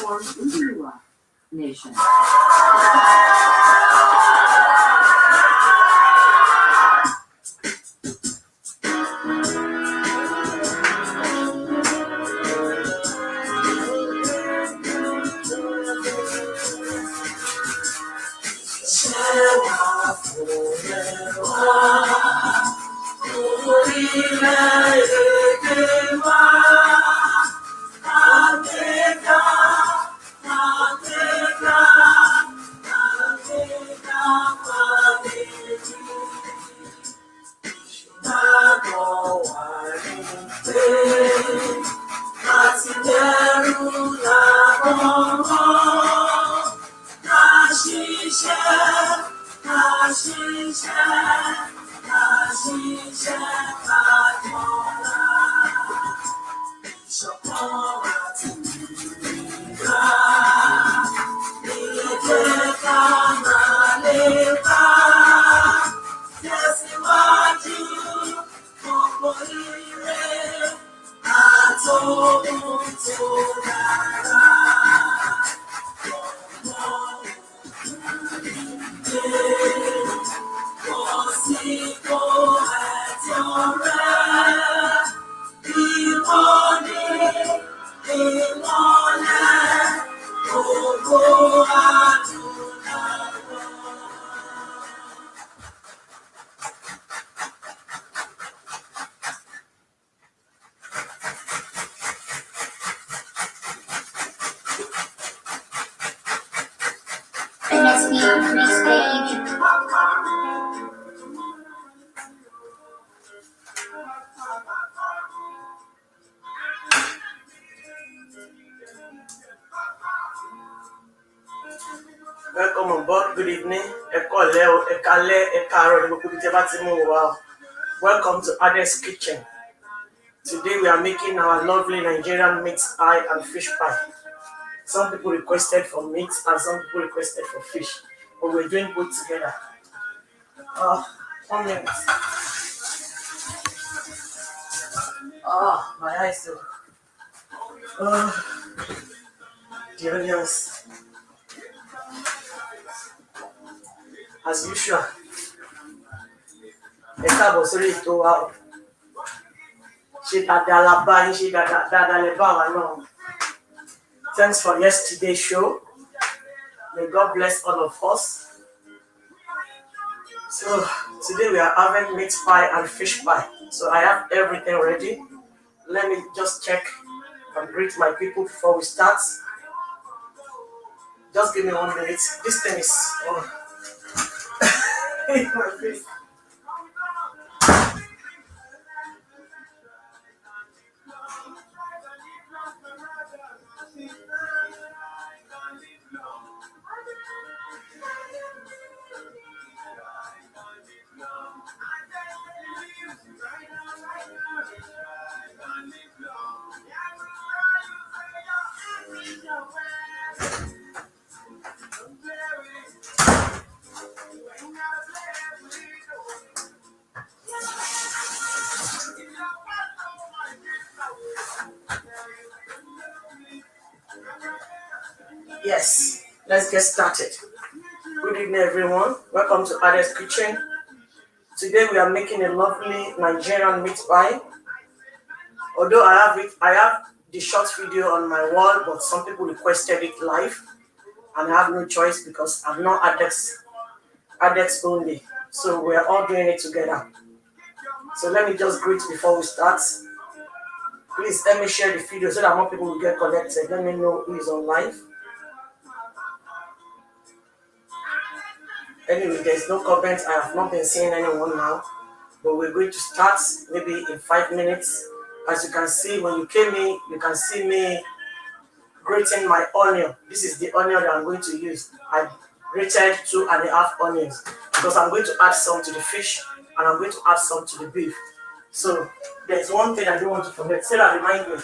transform into a nation. Welcome on board. Good evening. Welcome to Ade's Kitchen. Today we are making our lovely Nigerian mixed pie and fish pie. Some people requested for meat and some people requested for fish, but we're doing both together. 1 minute. My eyes though. The onions. As usual. Thanks for yesterday's show. May God bless all of us. So today we are having meat pie and fish pie. So I have everything ready. Let me just check and greet my people before we start. Just give me 1 minute. This thing is in my face. Yes, let's get started. Good evening, everyone. Welcome to Ade's Kitchen. Today we are making a lovely Nigerian meat pie. Although I have the short video on my wall, but some people requested it live, and I have no choice because I'm not Adex only. So we're all doing it together. So let me just greet before we start. Please let me share the video so that more people will get connected. Let me know who is on live. Anyway, there's no comments. I have not been seeing anyone now, but we're going to start maybe in 5 minutes. As you can see, when you came in, you can see me grating my onion. This is the onion that I'm going to use. I grated 2.5 onions because I'm going to add some to the fish and I'm going to add some to the beef. So there's one thing I don't want to forget. Say that, remind me,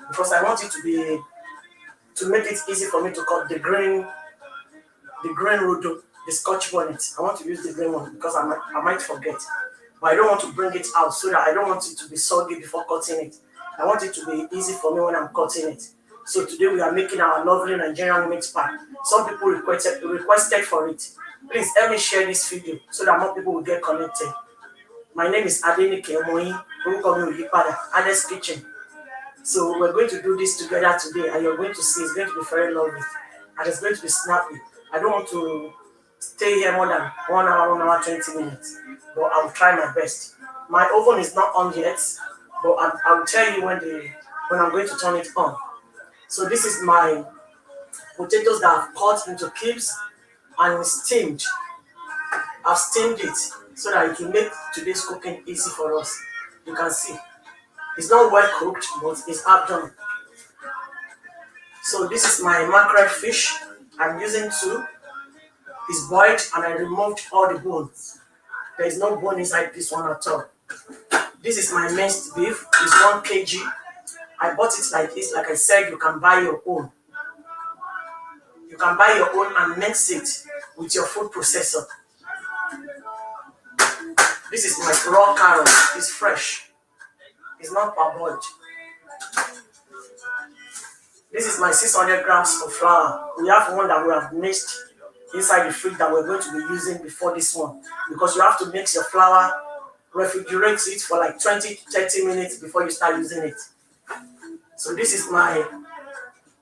because I want it to make it easy for me to cut the green rodo, the Scotch bonnet. I want to use the green one because I might forget. But I don't want to bring it out so that I don't want it to be soggy before cutting it. I want it to be easy for me when I'm cutting it. So today we are making our lovely Nigerian meat pie. Some people requested for it. Please help me share this video so that more people will get connected. My name is Adenike Omoyin, Ade's Kitchen. So we're going to do this together today, and you're going to see it's going to be very lovely, and it's going to be snappy. I don't want to stay here more than 1 hour, 20 minutes, but I'll try my best. My oven is not on yet, but I'll tell you when I'm going to turn it on. So this is my potatoes that I've cut into cubes and steamed. I've steamed it so that it will make today's cooking easy for us. You can see. It's not well cooked, but it's half done. So this is my mackerel fish. I'm using 2. It's boiled and I removed all the bones. There is no bone inside this one at all. This is my minced beef. It's 1 kg. I bought it like this. Like I said, you can buy your own. You can buy your own and mix it with your food processor. This is my raw carrot. It's fresh. It's not parboiled. This is my 600 grams of flour. We have one that we have mixed inside the fridge that we're going to be using before this one. Because you have to mix your flour, refrigerate it for like 20-30 minutes before you start using it. So this is my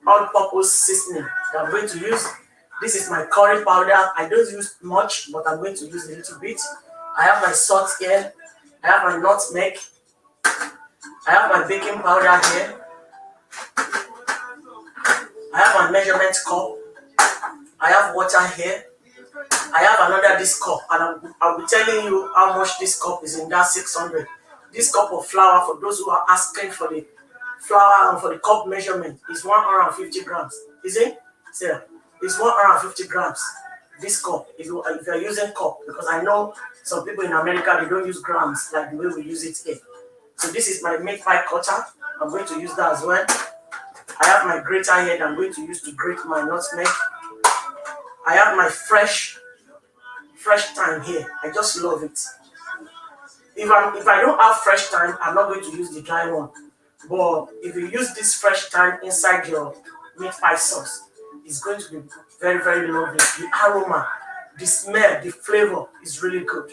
all-purpose seasoning that I'm going to use. This is my curry powder. I don't use much, but I'm going to use a little bit. I have my salt here. I have my nutmeg. I have my baking powder here. I have my measurement cup. I have water here. I have another this cup, and I'll be telling you how much this cup is in that 600. This cup of flour, for those who are asking for the flour and for the cup measurement, is 150 grams. Is it? Sarah, it's 150 grams. This cup, if you're using cup, because I know some people in America, they don't use grams like the way we use it here. So this is my meat pie cutter. I'm going to use that as well. I have my grater here that I'm going to use to grate my nutmeg. I have my fresh thyme here. I just love it. If I don't have fresh thyme, I'm not going to use the dry one. But if you use this fresh thyme inside your meat pie sauce, it's going to be very, very lovely. The aroma, the smell, the flavor is really good.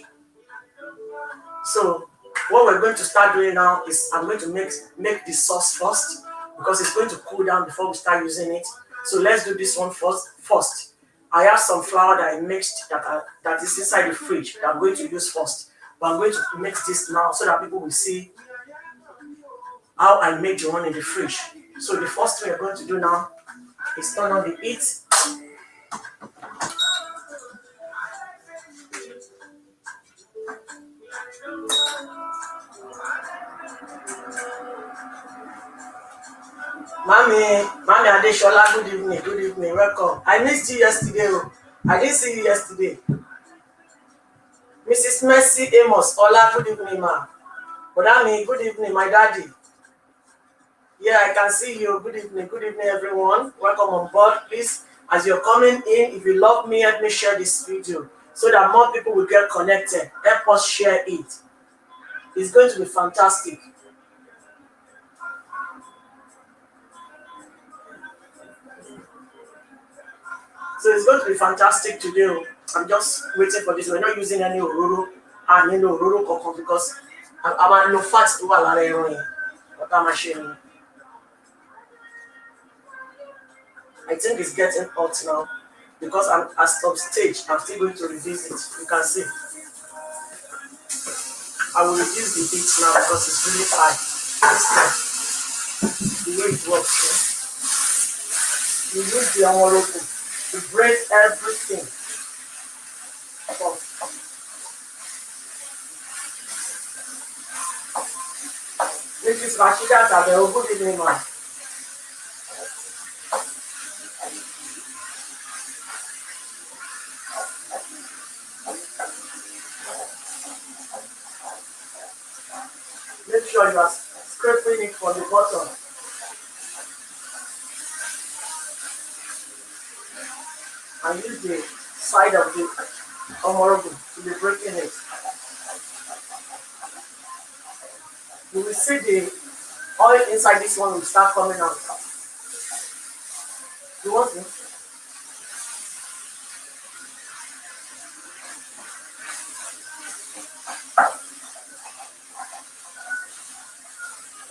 So what we're going to start doing now is I'm going to make the sauce first, because it's going to cool down before we start using it. So let's do this one first. I have some flour that I mixed that is inside the fridge that I'm going to use first. But I'm going to mix this now so that people will see how I made the one in the fridge. So the first thing we're going to do now is turn on the heat. Mommy Adeshola, good evening, welcome. I missed you yesterday. I didn't see you yesterday. Mrs. Mercy Amos, Ola, good evening, ma. Bodami, good evening, my daddy. Yeah, I can see you. Good evening, everyone. Welcome on board. Please, as you're coming in, if you love me, help me share this video so that more people will get connected. Help us share it. It's going to be fantastic. So it's going to be fantastic today. I'm just waiting for this. We're not using any ororo and any ororo cocoa because I'm no fat to but I'm ashamed. I think it's getting hot now because I'm at some stage. I'm still going to reduce it. You can see. I will reduce the heat now because it's really high. The way it works. You use the envelope to break everything. Mrs. Rashida Tabeo, good evening, ma'am. Make sure you are scraping it from the bottom. And use the side of the omorogun to be breaking it. You will see the oil inside this one will start coming out. You want to?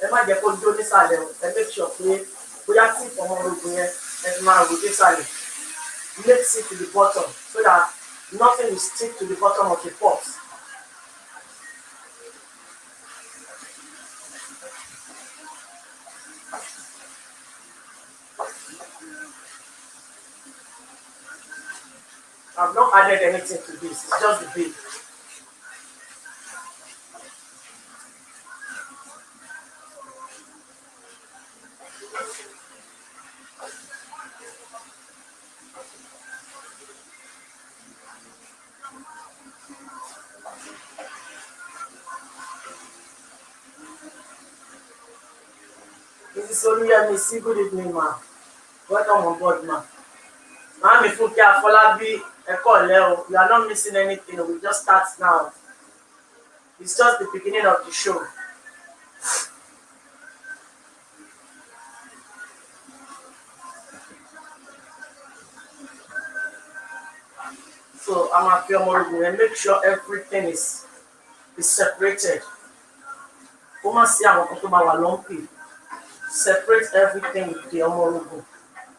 Ẹ má jẹ́ kó jó nísàlẹ̀ o. Ẹ make sure pé bóyá tí ìfọ̀mọ́ orogún yẹn ẹ fi máa rò nísàlẹ̀. Mix it to the bottom so that nothing will stick to the bottom of the pot. I've not added anything to this, it's just the beef. This is only MEC. Good evening, ma. Welcome on board, ma. Mami Funke Afolabi, Leo. You are not missing anything. We just start now. It's just the beginning of the show. So I'm at Fiomorogu and make sure everything is separated. Lumpy. Separate everything with the omorogu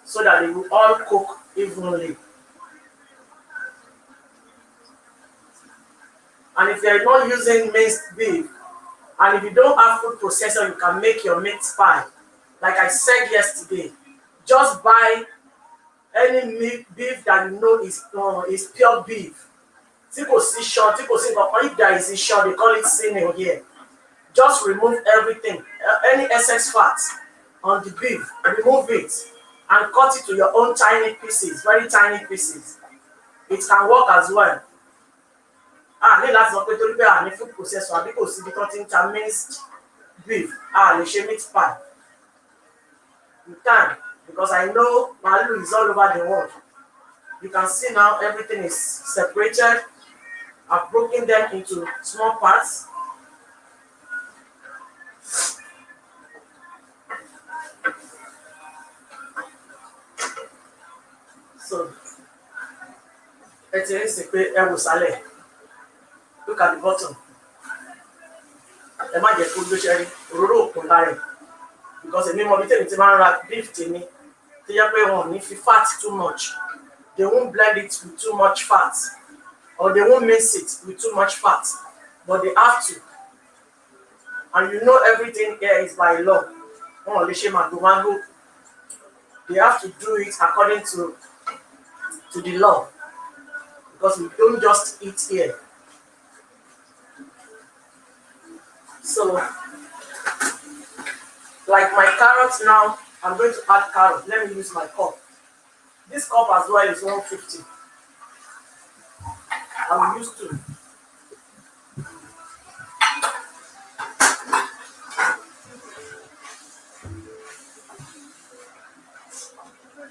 so that they will all cook evenly. And if you're not using minced beef, and if you don't have food processor, you can make your meat pie. Like I said yesterday, just buy any beef that you know is pure beef. If there is a short, they call it sinew here. Just remove everything, any excess fat on the beef, remove it and cut it to your own tiny pieces, very tiny pieces. It can work as well. Let's not put a food processor because if you can't minced beef, let's meat pie. You can, because I know Malu is all over the world. You can see now everything is separated. I've broken them into small parts. So, look at the bottom. Because the name of it beef to me. If you fat too much, they won't blend it with too much fat, or they won't mix it with too much fat, but they have to. And you know everything here is by law. They have to do it according to the law, because we don't just eat here. So, like my carrots now, I'm going to add carrot. Let me use my cup. This cup as well is 150. I will use 2.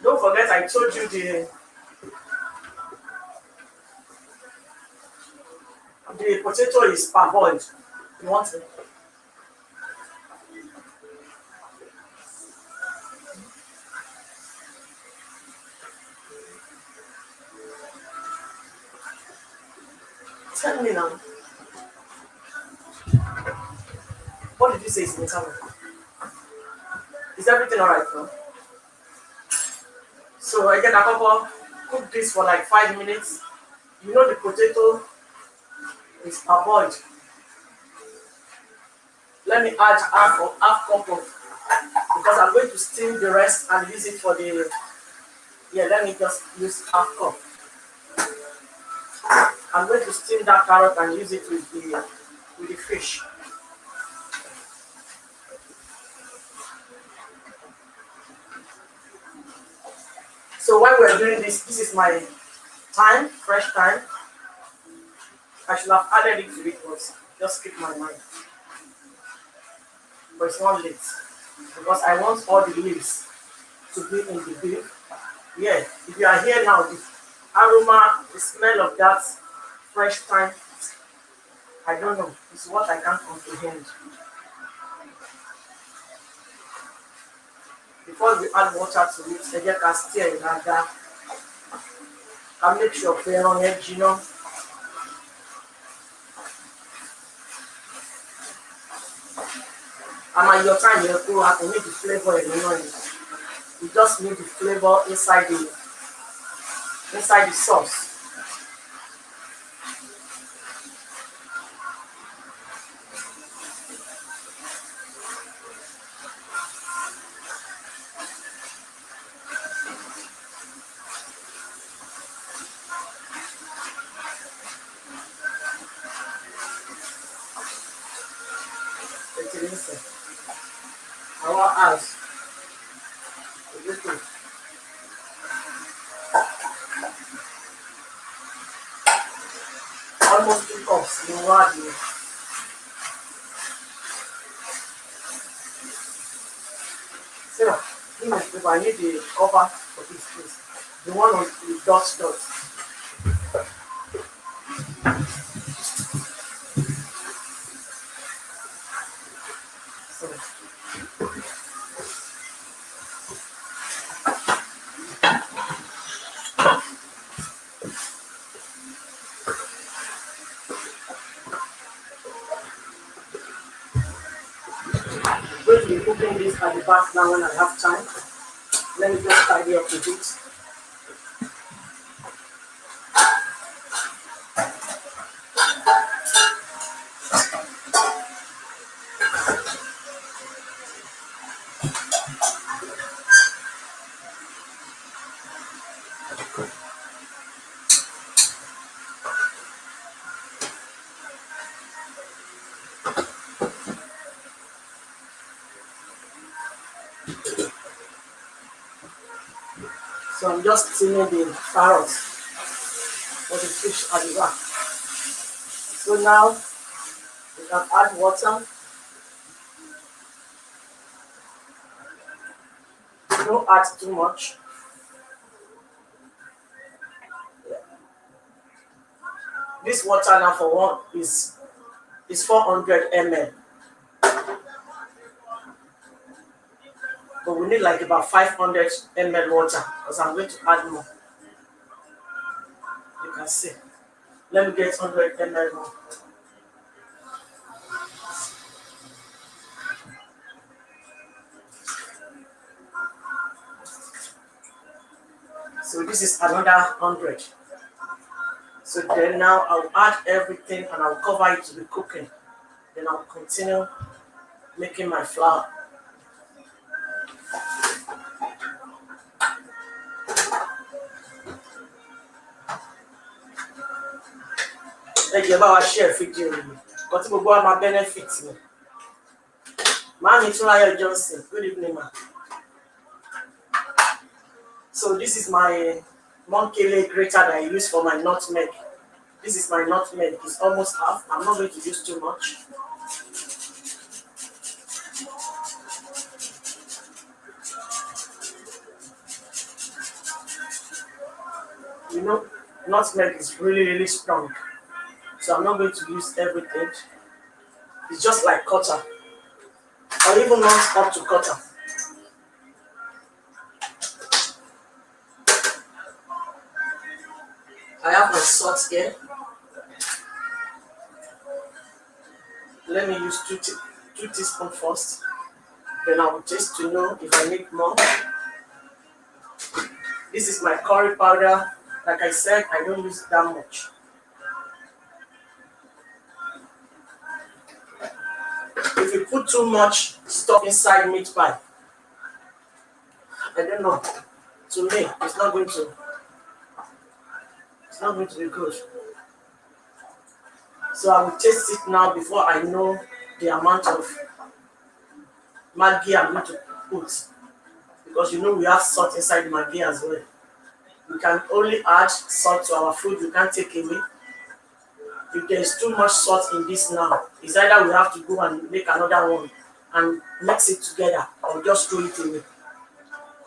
Don't forget I told you the potato is parboiled. You want it? Tell me now. What did you say is in the camera? Is everything alright now? So I get a couple, cook this for like 5 minutes. You know the potato is parboiled. Let me add half cup of, because I'm going to steam the rest and use it for the, let me just use half cup. I'm going to steam that carrot and use it with the fish. So while we're doing this, this is my thyme, fresh thyme. I should have added it to it, but just skip my mind. But it's not late, because I want all the leaves to be in the beef. Yeah, if you are here now, the aroma, the smell of that fresh thyme, I don't know. It's what I can't comprehend. Before we add water to it, ẹ jẹ́ ká stir ẹ̀ dáadáa. Ká make sure pé ẹran yẹn jiná. A máa yọ time yẹn kúrò, a kò need the flavour ẹ̀ nínú ẹ̀. We just need the flavour inside the sauce. Our house. Almost 2 cups in one here. Sarah, give me the I need the cover for this place. The one on the dot. Going to be cooking this at the back now when I have time. Let me just tidy up a bit. So I'm just steaming the carrots for the fish at the back. So now we can add water. Don't add too much. This water now for one is 400 ml. But we need like about 500 ml water because I'm going to add more. You can see. Let me get 100 ml more. So this is another 100. So then now I'll add everything and I'll cover it to be cooking. Then I'll continue making my flour. Ẹ jẹ́ bá wa share fídíò yìí, kò tí gbogbo wa máa benefit ni. Màámi Túnráyọ̀ Johnson, good evening ma. So this is my Monkele grater that I use for my nutmeg. This is my nutmeg, it's almost half. I'm not going to use too much. You know, nutmeg is really strong. So I'm not going to use everything. It's just like cutter. Or even not up to cutter. I have my salt here. Let me use 2 teaspoons first. Then I will taste to know if I need more. This is my curry powder. Like I said, I don't use that much. If you put too much stuff inside meat pie, I don't know. To me, it's not going to be good. So I will taste it now before I know the amount of Maggi I'm going to put. Because you know we have salt inside Maggi as well. We can only add salt to our food, we can't take away. If there is too much salt in this now, it's either we have to go and make another one and mix it together or just throw it away.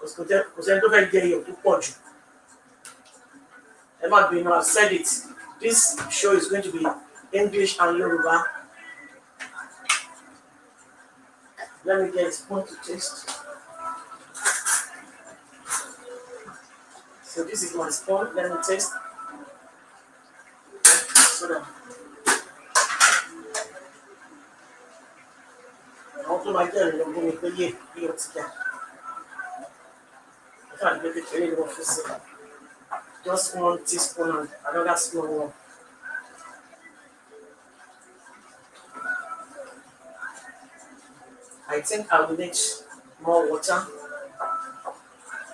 Because I don't get you too much. I've said it. This show is going to be English and Yoruba. Let me get a spoon to taste. So this is my spoon. Let me taste. So that I'll put my girl in the room for you. You together. I can't make it really more for just 1 teaspoon and another small one. I think I will need more water.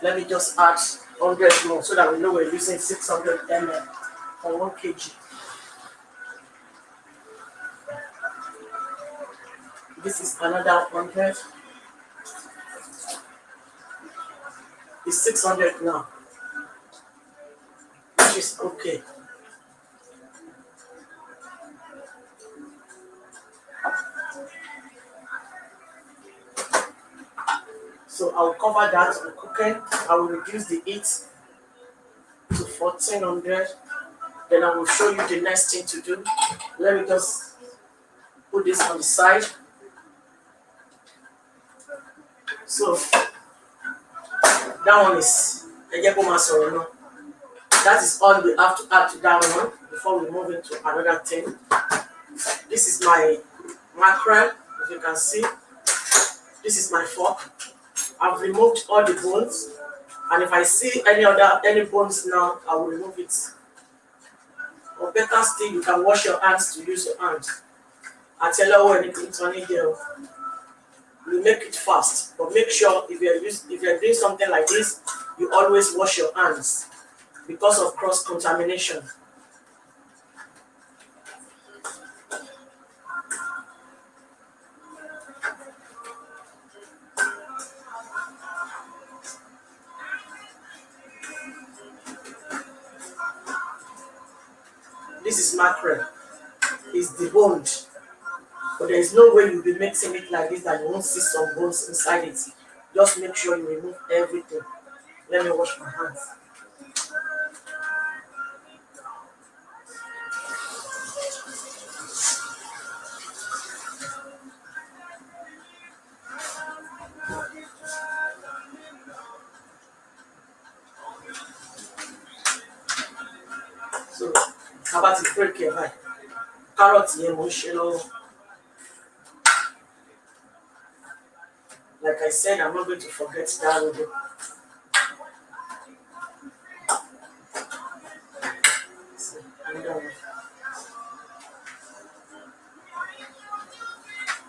Let me just add 100 more so that we know we're using 600 ml for 1 kg. This is another 100. It's 600 now, which is okay. So I'll cover that and cook it. I will reduce the heat to 1400. Then I will show you the next thing to do. Let me just put this on the side. So that one is that is all we have to add to that one before we move into another thing. This is my mackerel, if you can see. This is my fork. I've removed all the bones, and if I see any bones now, I will remove it. Or better still, you can wash your hands to use your hands. I tell you anything to any girl. You make it fast, but make sure if you're doing something like this, you always wash your hands because of cross contamination. This is mackerel. It's deboned. But there is no way you'll be mixing it like this that you won't see some bones inside it. Just make sure you remove everything. Let me wash my hands. So, how about the break here, right? Carrots here, like I said, I'm not going to forget that with you.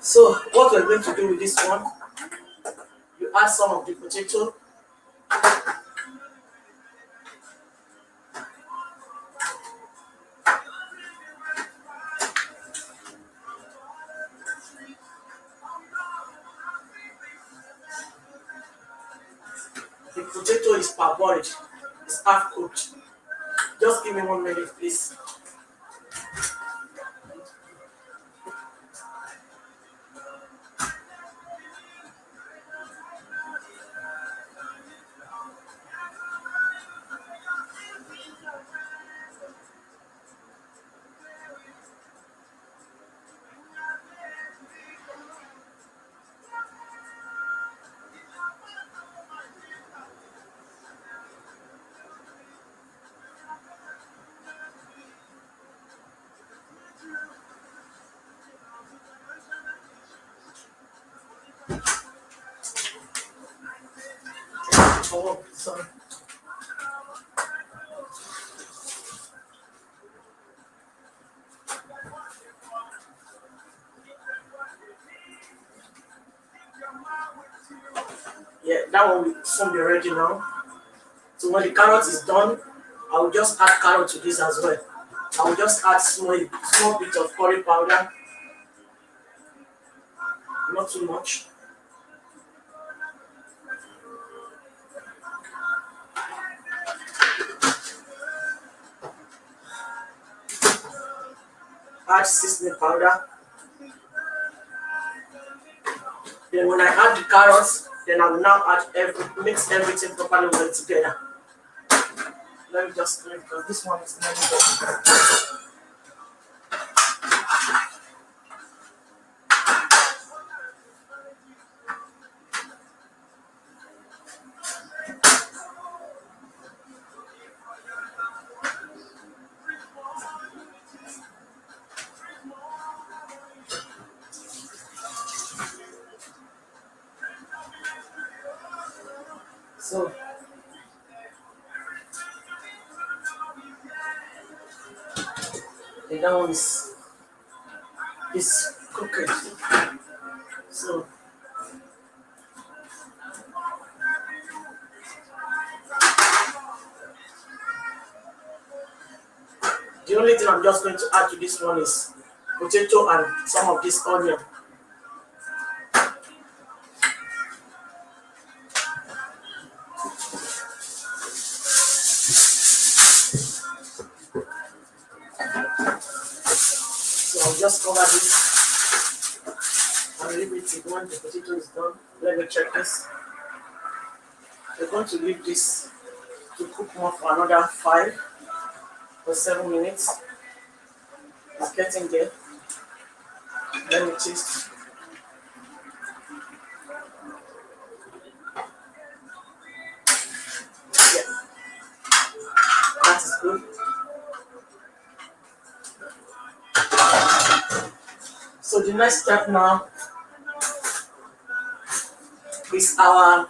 So what we're going to do with this one, you add some of the potato. The potato is parboiled, it's half cooked. Just give me 1 minute, please. Oh, sorry. Yeah, that one will soon be ready now. So when the carrot is done, I will just add carrot to this as well. I will just add small bit of curry powder, not too much. Add seasoning powder. Then when I add the carrots, then I will now mix everything properly well together. Let me just clean because this one is not. So the that one is cooking. So the only thing I'm just going to add to this one is potato and some of this onion. So I'll just cover this and leave it when the potato is done. Let me check this. We're going to leave this to cook more for another 5 or 7 minutes. It's getting there. Let me taste. Yeah, that is good. So the next step now is our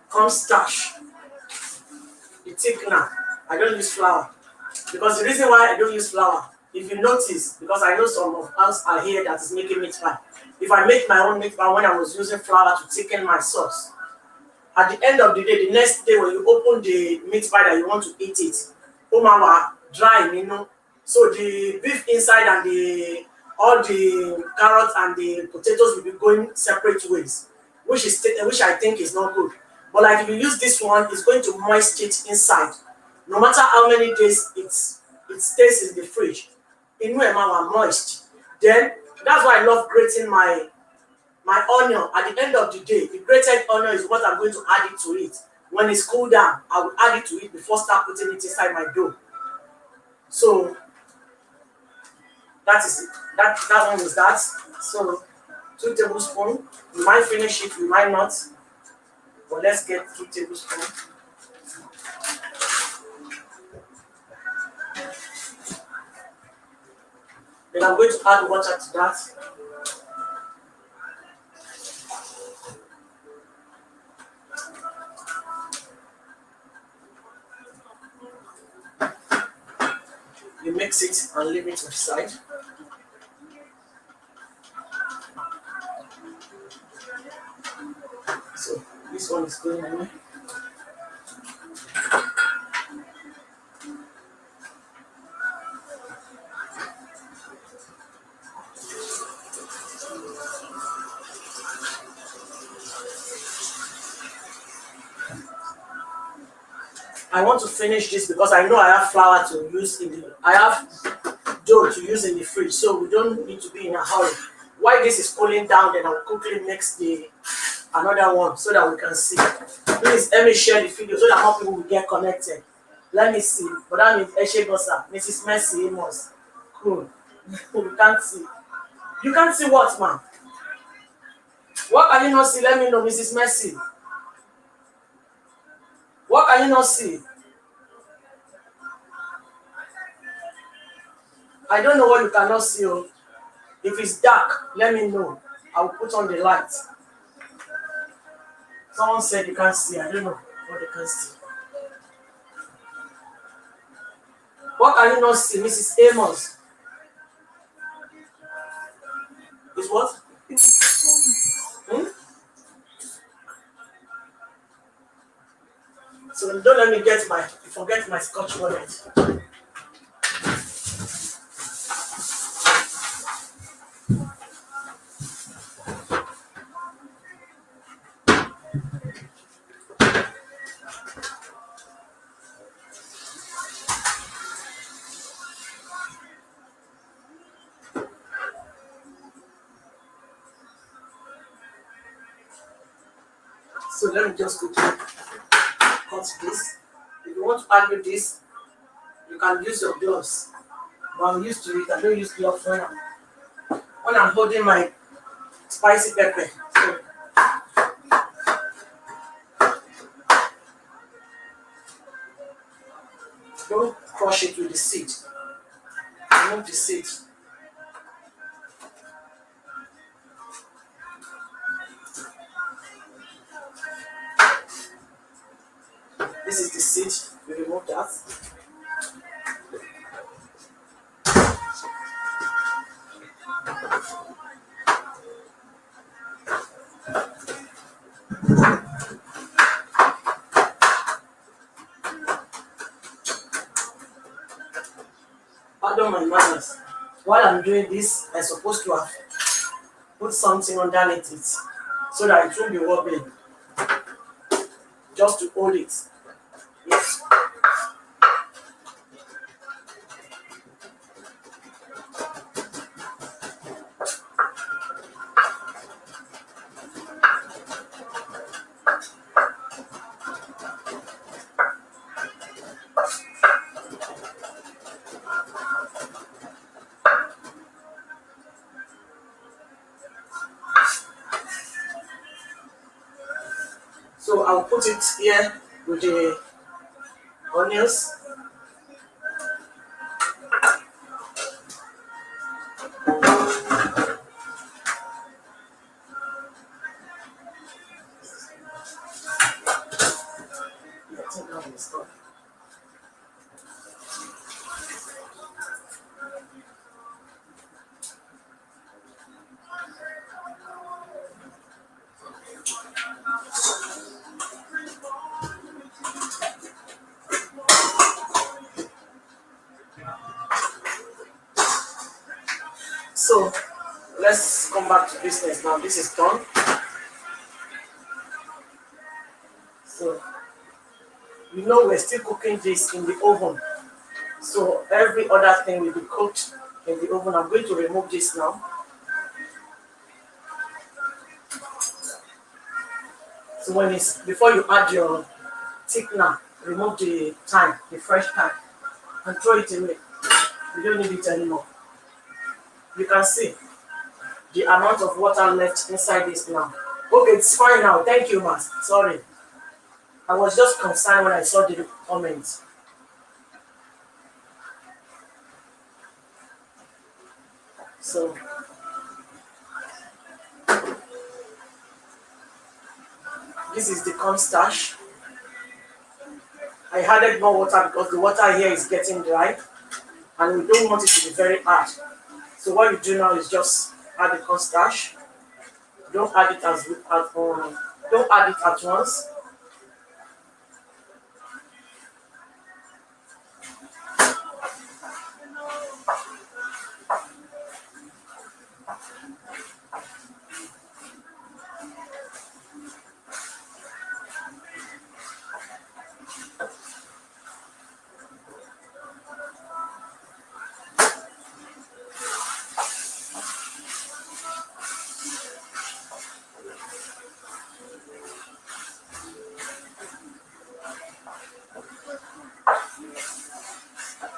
cornstarch, the thickener. I don't use flour because the reason why I don't use flour, if you notice, because I know some of us are here that is making meat pie. If I make my own meat pie when I was using flour to thicken my sauce, at the end of the day, the next day when you open the meat pie that you want to eat it, dry, So the beef inside and all the carrots and the potatoes will be going separate ways, which I think is not good. But like if you use this one, it's going to moist it inside. No matter how many days it stays in the fridge, it will moist. Then that's why I love grating my onion. At the end of the day, the grated onion is what I'm going to add it to it. When it's cooled down, I will add it to it before start putting it inside my dough. So that is it. That one is that. So 2 tablespoons. We might finish it, we might not. But let's get 2 tablespoons. Then I'm going to add water to that. You mix it and leave it to the side. So this one is going away. I want to finish this because I know I have flour to use I have dough to use in the fridge, so we don't need to be in a hurry. While this is cooling down, then I'll quickly mix another one so that we can see. Please let me share the video so that more people will get connected. Let me see. But that means Eshegosa, Mrs. Mercy Amos. Cool. You can't see. You can't see what, man? What can you not see? Let me know, Mrs. Mercy. What can you not see? I don't know what you cannot see. If it's dark, let me know. I will put on the light. Someone said you can't see. I don't know what they can see. What can you not see, Mrs. Amos? Is what? So don't let me forget my Scotch bonnet. So let me just quickly cut this. If you want to add with this, you can use your gloves. But I'm used to it. I don't use gloves when I'm holding my spicy pepper. So, don't crush it with the seed. Remove the seed. seed, we remove that. Pardon my manners. While I'm doing this, I'm supposed to have put something underneath it so that it won't be wobbling. Just to hold it. Yes. So I'll put it here with the onions. So let's come back to business now. This is done. So you know we're still cooking this in the oven. So every other thing will be cooked in the oven. I'm going to remove this now. So when it's before you add your thickener, remove the thyme, the fresh thyme, and throw it away. You don't need it anymore. You can see the amount of water left inside this now. Okay, it's fine now. Thank you, Mas. Sorry. I was just concerned when I saw the comments. So this is the cornstarch. I added more water because the water here is getting dry and we don't want it to be very hard. So what you do now is just add the cornstarch. Don't add it don't add it at once.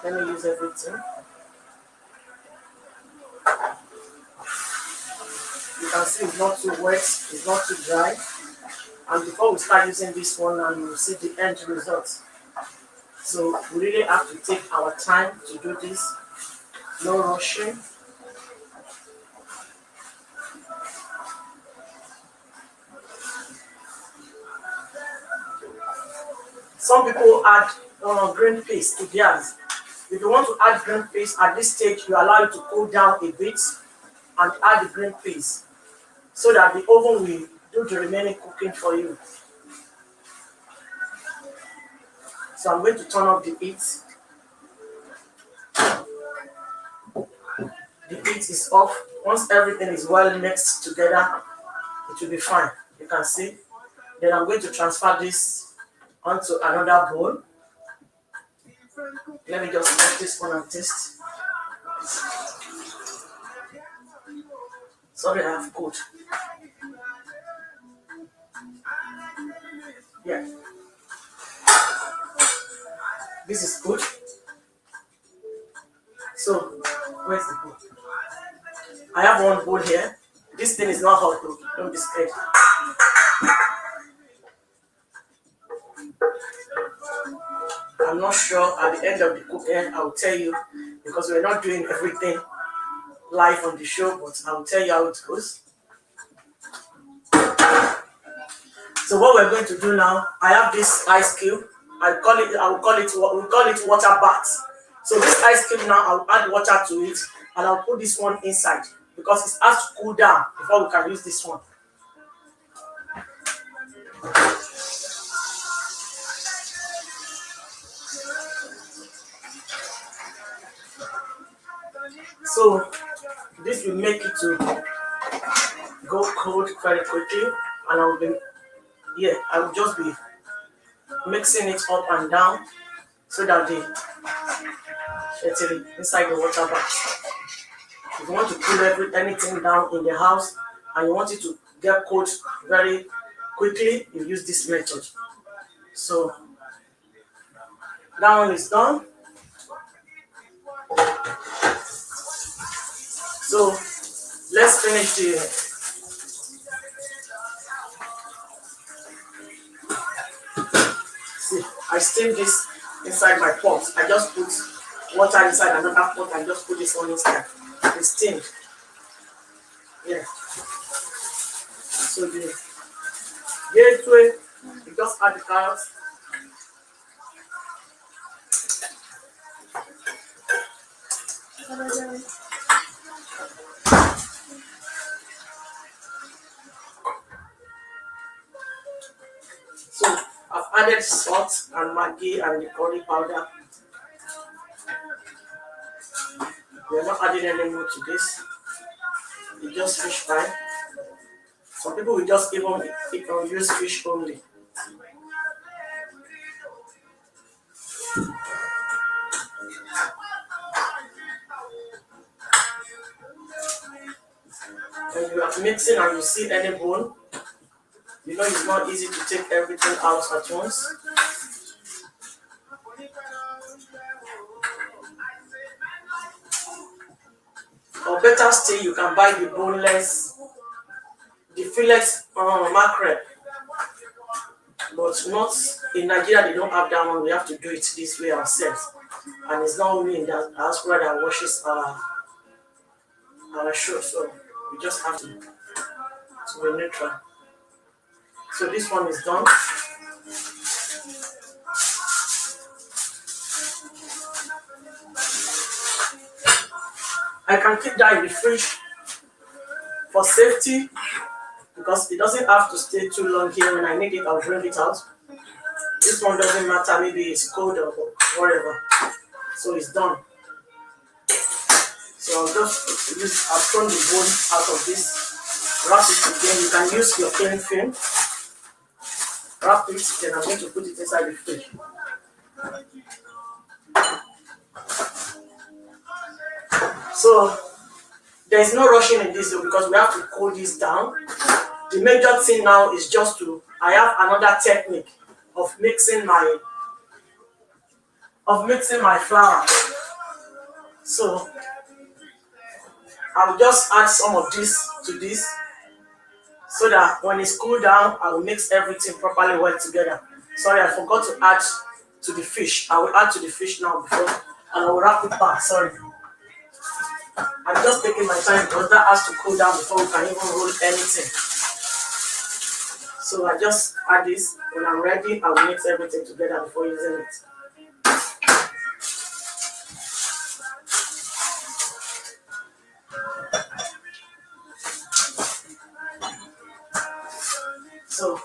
Let me use everything. You can see it's not too wet, it's not too dry. And before we start using this one, now you will see the end result. So we really have to take our time to do this. No rushing. Some people add green peas to theirs. If you want to add green peas at this stage, you allow it to cool down a bit and add the green peas so that the oven will do the remaining cooking for you. So I'm going to turn off the heat. The heat is off. Once everything is well mixed together, it will be fine. You can see. Then I'm going to transfer this onto another bowl. Let me just put this one and taste. Sorry, I have cold. Yeah. This is good. So, where's the bowl? I have one bowl here. This thing is not hot though. Don't be scared. I'm not sure at the end of the cooking, I'll tell you, because we're not doing everything live on the show, but I'll tell you how it goes. So what we're going to do now, I have this ice cube. we call it water bath. So this ice cream now, I'll add water to it and I'll put this one inside because it has to cool down before we can use this one. So this will make it to go cold very quickly, and I will just be mixing it up and down so that it's inside the water bath. If you want to cool anything down in the house and you want it to get cold very quickly, you use this method. So that one is done. So let's finish see, I steam this inside my pot. I just put water inside another pot and just put this one inside. It's steamed. Yeah. So the gateway, you just add the carrots. So I've added salt and Maggi and the curry powder. We're not adding any more to this. It's just fish fry. Some people will just even use fish only. When you are mixing and you see any bone, you know it's not easy to take everything out at once. Or better still, you can buy the boneless, the fillet mackerel. But not in Nigeria, they don't have that one. We have to do it this way ourselves. And it's not only in the diaspora that washes our show, so we just have to be neutral. So this one is done. I can keep that in the fridge for safety because it doesn't have to stay too long here. When I need it, I'll bring it out. This one doesn't matter, maybe it's cold or whatever. So it's done. So I've thrown the bone out of this. Wrap it again. You can use your cling film. Wrap it, then I'm going to put it inside the fridge. So there's no rushing in this though because we have to cool this down. The major thing now is I have another technique of mixing my flour. So I'll just add some of this to this so that when it's cooled down, I will mix everything properly well together. Sorry, I forgot to add to the fish. I will add to the fish now before, and I will wrap it back. Sorry. I'm just taking my time because that has to cool down before we can even roll anything. So I just add this. When I'm ready, I will mix everything together before using it. So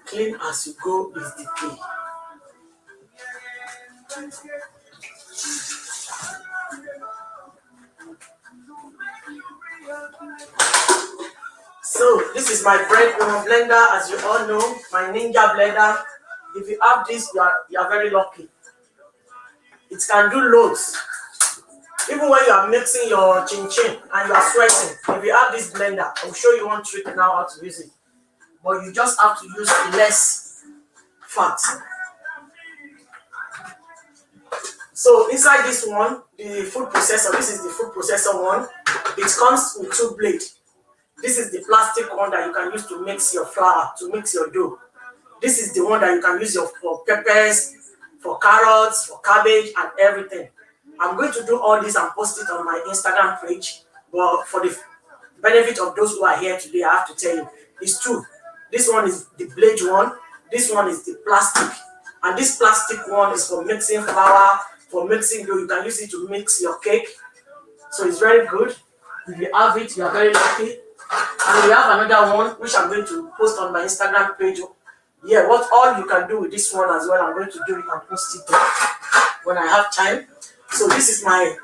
clean as you go is the key. So this is my bread blender, as you all know, my Ninja blender. If you have this, you are very lucky. It can do loads. Even when you are mixing your chin-chin and you are sweating, if you have this blender, I'll show you one trick now how to use it. But you just have to use less fat. So inside this one, the food processor, this is the food processor one. It comes with two blades. This is the plastic one that you can use to mix your flour, to mix your dough. This is the one that you can use for peppers, for carrots, for cabbage, and everything. I'm going to do all this and post it on my Instagram page. But for the benefit of those who are here today, I have to tell you, it's two. This one is the blade one. This one is the plastic. And this plastic one is for mixing flour, for mixing dough. You can use it to mix your cake. So it's very good. If you have it, you are very lucky. And we have another one, which I'm going to post on my Instagram page. Yeah, what all you can do with this one as well, I'm going to do it and post it there when I have time. So this is my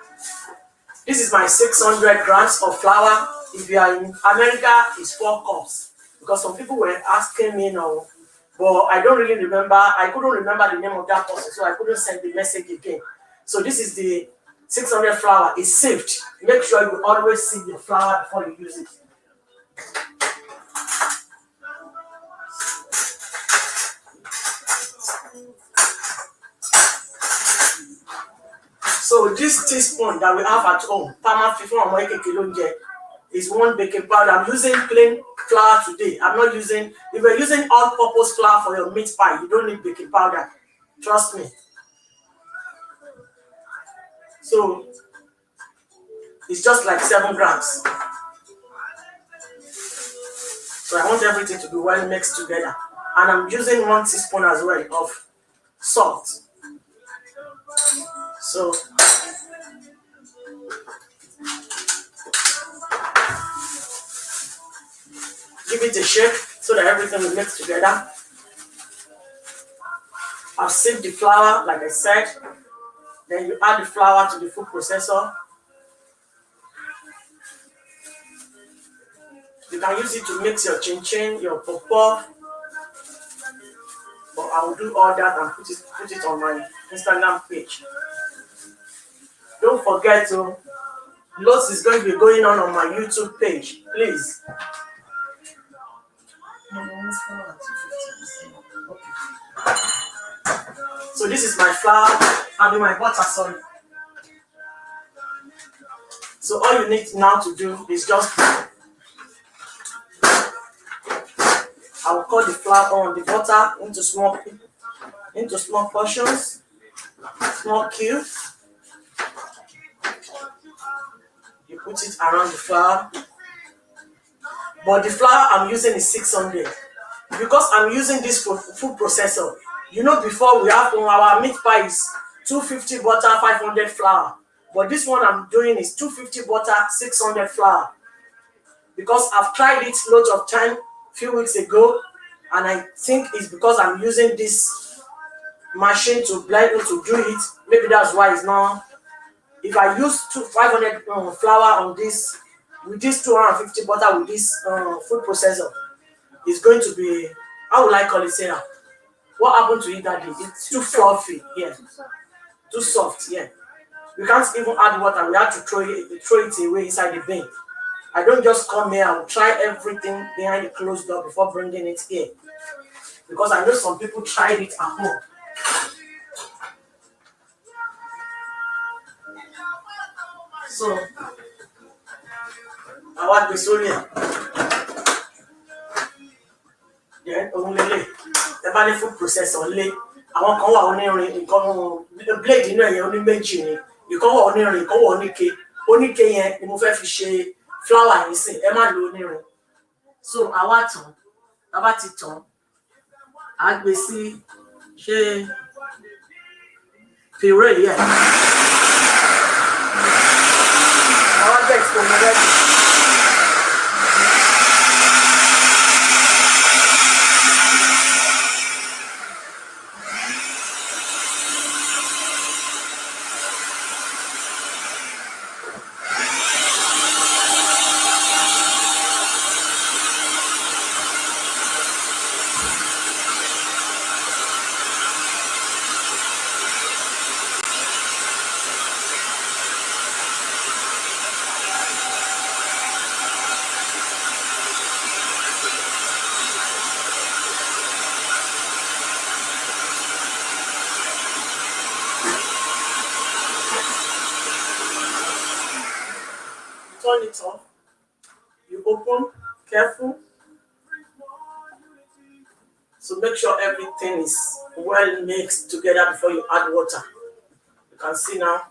600 grams of flour. If you are in America, it's 4 cups. Because some people were asking me now, but I don't really remember. I couldn't remember the name of that person, so I couldn't send the message again. So this is the 600 flour. It's sieved. Make sure you always sieve the flour before you use it. So this teaspoon that we have at home, is 1 baking powder. I'm using plain flour today. I'm not using, if you're using all-purpose flour for your meat pie, you don't need baking powder. Trust me. So it's just like 7 grams. So I want everything to be well mixed together. And I'm using 1 teaspoon as well of salt. So give it a shake so that everything will mix together. I've sieved the flour, like I said. Then you add the flour to the food processor. You can use it to mix your chin-chin, your pop-pop. But I will do all that and put it on my Instagram page. Don't forget to, lots is going to be going on my YouTube page, please. So this is my flour, my butter, sorry. So all you need now to do is just, I will cut the flour on the butter into small portions, small cubes. You put it around the flour. But the flour I'm using is 600. Because I'm using this food processor. You know, before we have our meat pie is 250 butter, 500 flour. But this one I'm doing is 250 butter, 600 flour. Because I've tried it loads of time a few weeks ago, and I think it's because I'm using this machine to blend it to do it. Maybe that's why it's not. If I use 500 flour on this, with this 250 butter with this food processor, it's going to be, how would I call it, Sarah? What happened to it that day? It's too fluffy, yeah. Too soft, yeah. We can't even add water. We have to throw it away inside the bin. I don't just come here. I will try everything behind the closed door before bringing it here. Because I know some people tried it at home. So, I want the soya. Then, the body food processor lay. Àwọn kan wà onírin, nǹkan blade inú ẹ̀yẹ oní méjì ni. Ìkan wà onírin, ìkan wà oníke. Oníke yẹn ni mo fẹ́ fi ṣe flour yìí sìn. Ẹ má lo onírin. So àwa tán, tá bá ti tán, á gbé sí ṣe puree yẹn. Àwa get for me ready. Turn it off. You open, careful. So make sure everything is well mixed together before you add water. You can see now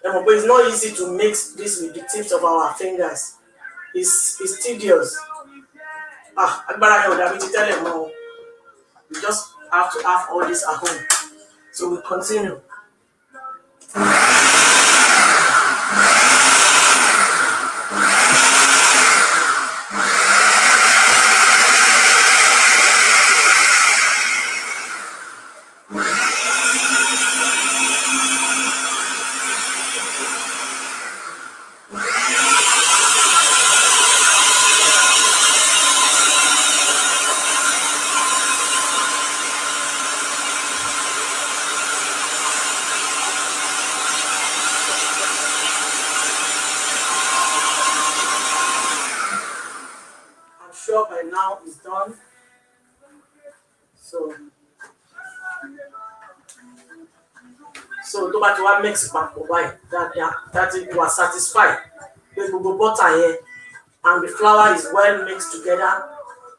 But it's not easy to mix this with the tips of our fingers. It's tedious. Agbára yẹn ò dàbí ti tẹ́lẹ̀ mọ́ o. You just have to have all this at home. So we continue. Sure by now it's done. So tó bá ti wá mix papọ̀ báyìí that you are satisfied with the butter here and the flour is well mixed together,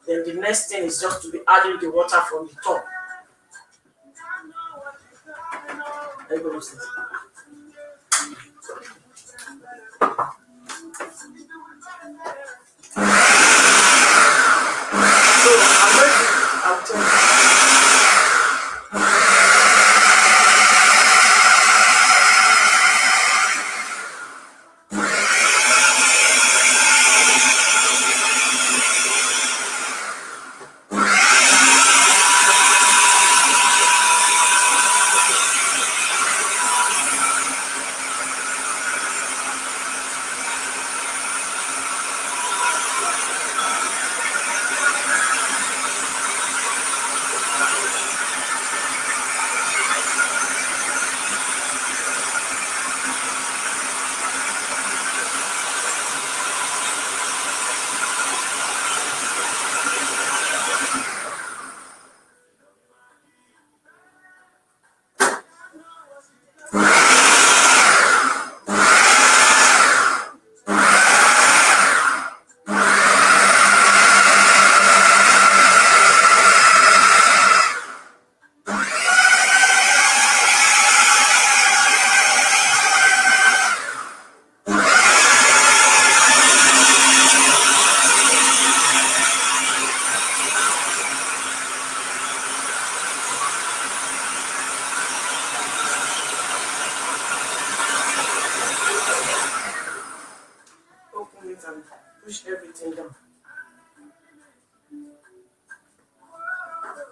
then the next thing is just to be adding the water from the top. Everybody listen. So I'll tell you. And push everything down.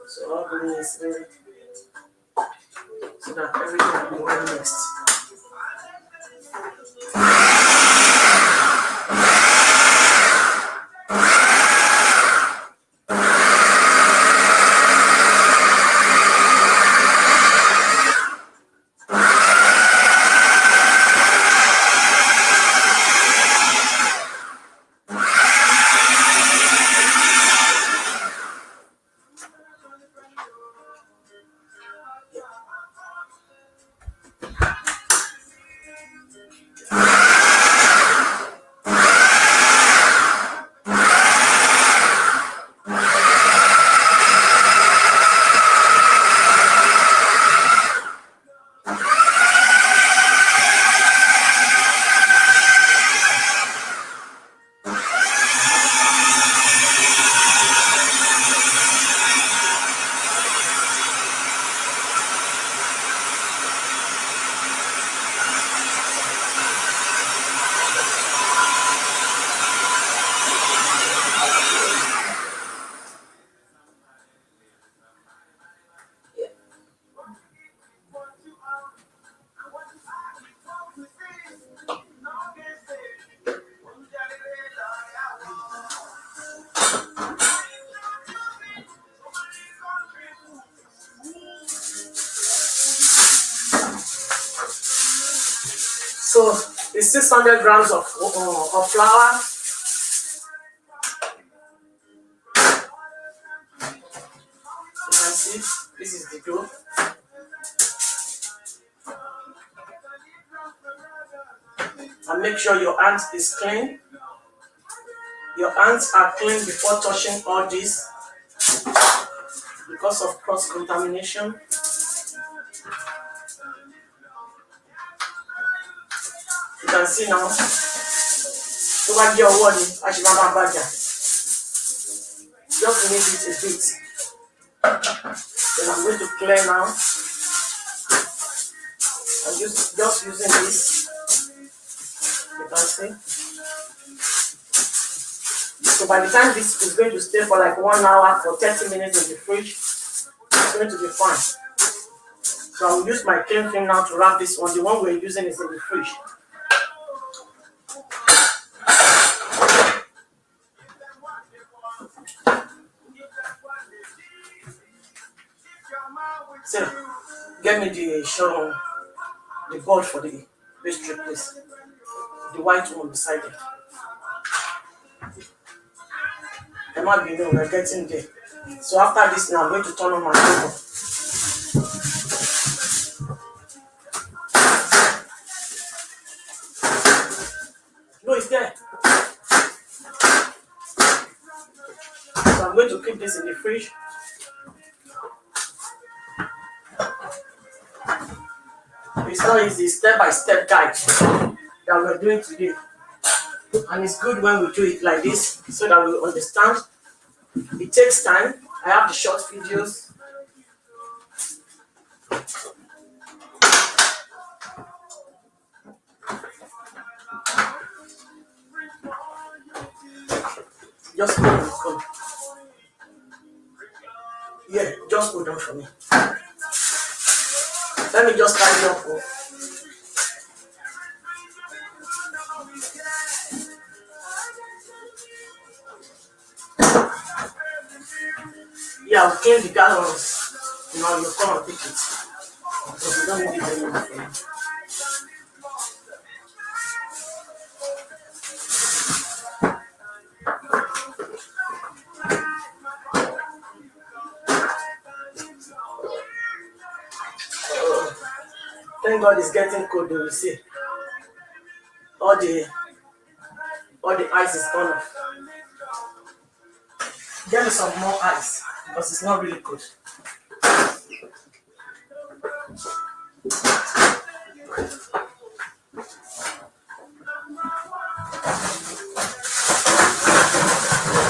So all the is ready. So that everything will be well mixed. So it's 600 grams of flour. You can see this is the dough. And make sure your hands is clean. Your hands are clean before touching all this because of cross-contamination. can see now, over your one, I should have a badger. Just need it a bit. Then I'm going to clear now. I'm just using this. You can see. So by the time this is going to stay for like 1 hour for 30 minutes in the fridge, it's going to be fine. So I'll use my clean film now to wrap this one. The one we're using is in the fridge. So, get me the board for the pastry, please. The white one beside it. There might be no, we're getting there. So after this now, I'm going to turn on my oven. No, it's there. So I'm going to keep this in the fridge. It's not easy, step-by-step guide that we're doing today. And it's good when we do it like this so that we understand. It takes time. I have the short videos. Just hold on. Yeah, just hold on for me. Let me just tidy up. Yeah, I'll clean the gallons. Now you come and pick it. Because we don't need it anymore for you. Thank God it's getting cold, you will see. All the ice is gone off. Get me some more ice because it's not really good. So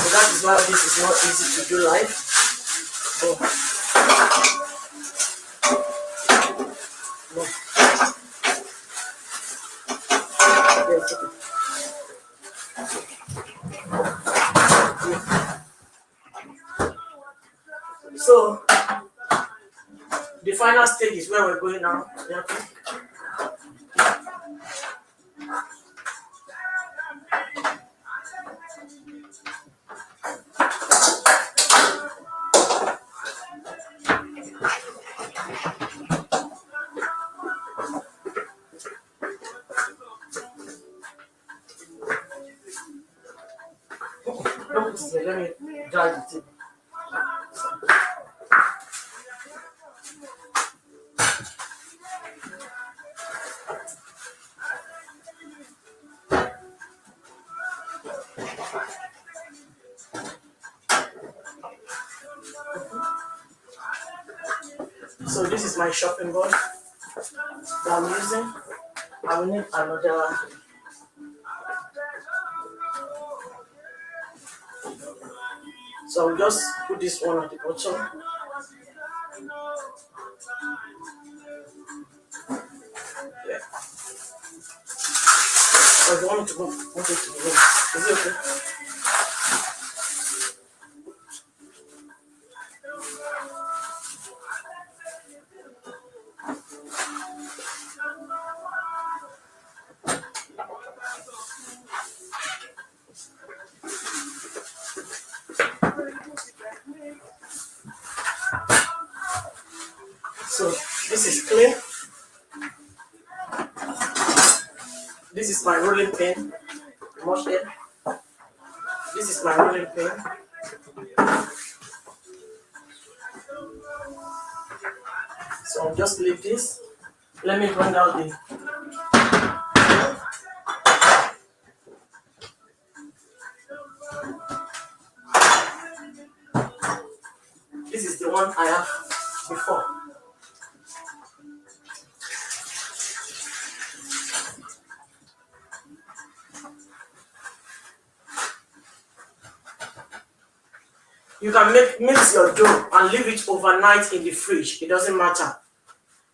that is why this is not easy to do live. No. So the final stage is where we're going now. Yeah. Let me dry the table. So this is my shopping board that I'm using. I will need another. So I'll just put this one at the bottom. Yeah. So if you want me to move it to the room, is it okay? So this is clean. This is my rolling pin. Much there. This is my rolling pin. So I'll just leave this. Let me bring out the. This is the one I have before. You can mix your dough and leave it overnight in the fridge. It doesn't matter.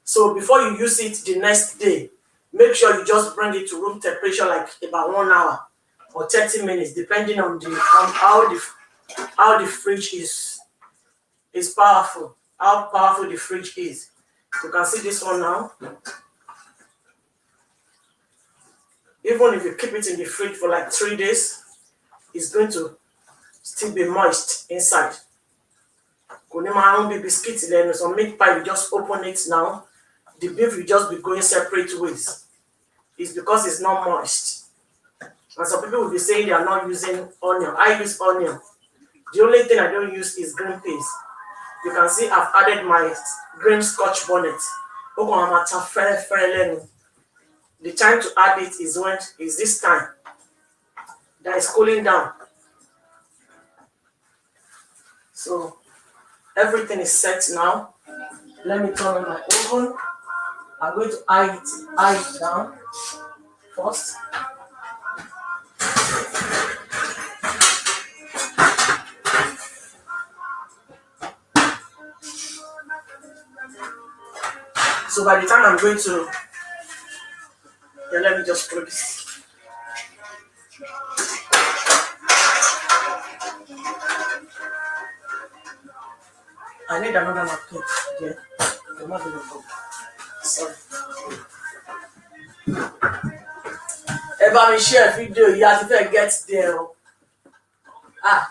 So before you use it the next day, make sure you just bring it to room temperature, like about 1 hour or 30 minutes, depending on how the fridge is powerful, how powerful the fridge is. You can see this one now. Even if you keep it in the fridge for like 3 days, it's going to still be moist inside. Some meat pie, you just open it now. The beef will just be going separate ways. It's because it's not moist. And some people will be saying they are not using onion. I use onion. The only thing I don't use is green peas. You can see I've added my green scotch bonnet. The time to add it is this time. That is cooling down. So everything is set now. Let me turn on my oven. I'm going to eye it down first. So by the time I'm going to, let me just put this. I need another napkin. Yeah. Sorry. Ever me share video, you have to get there.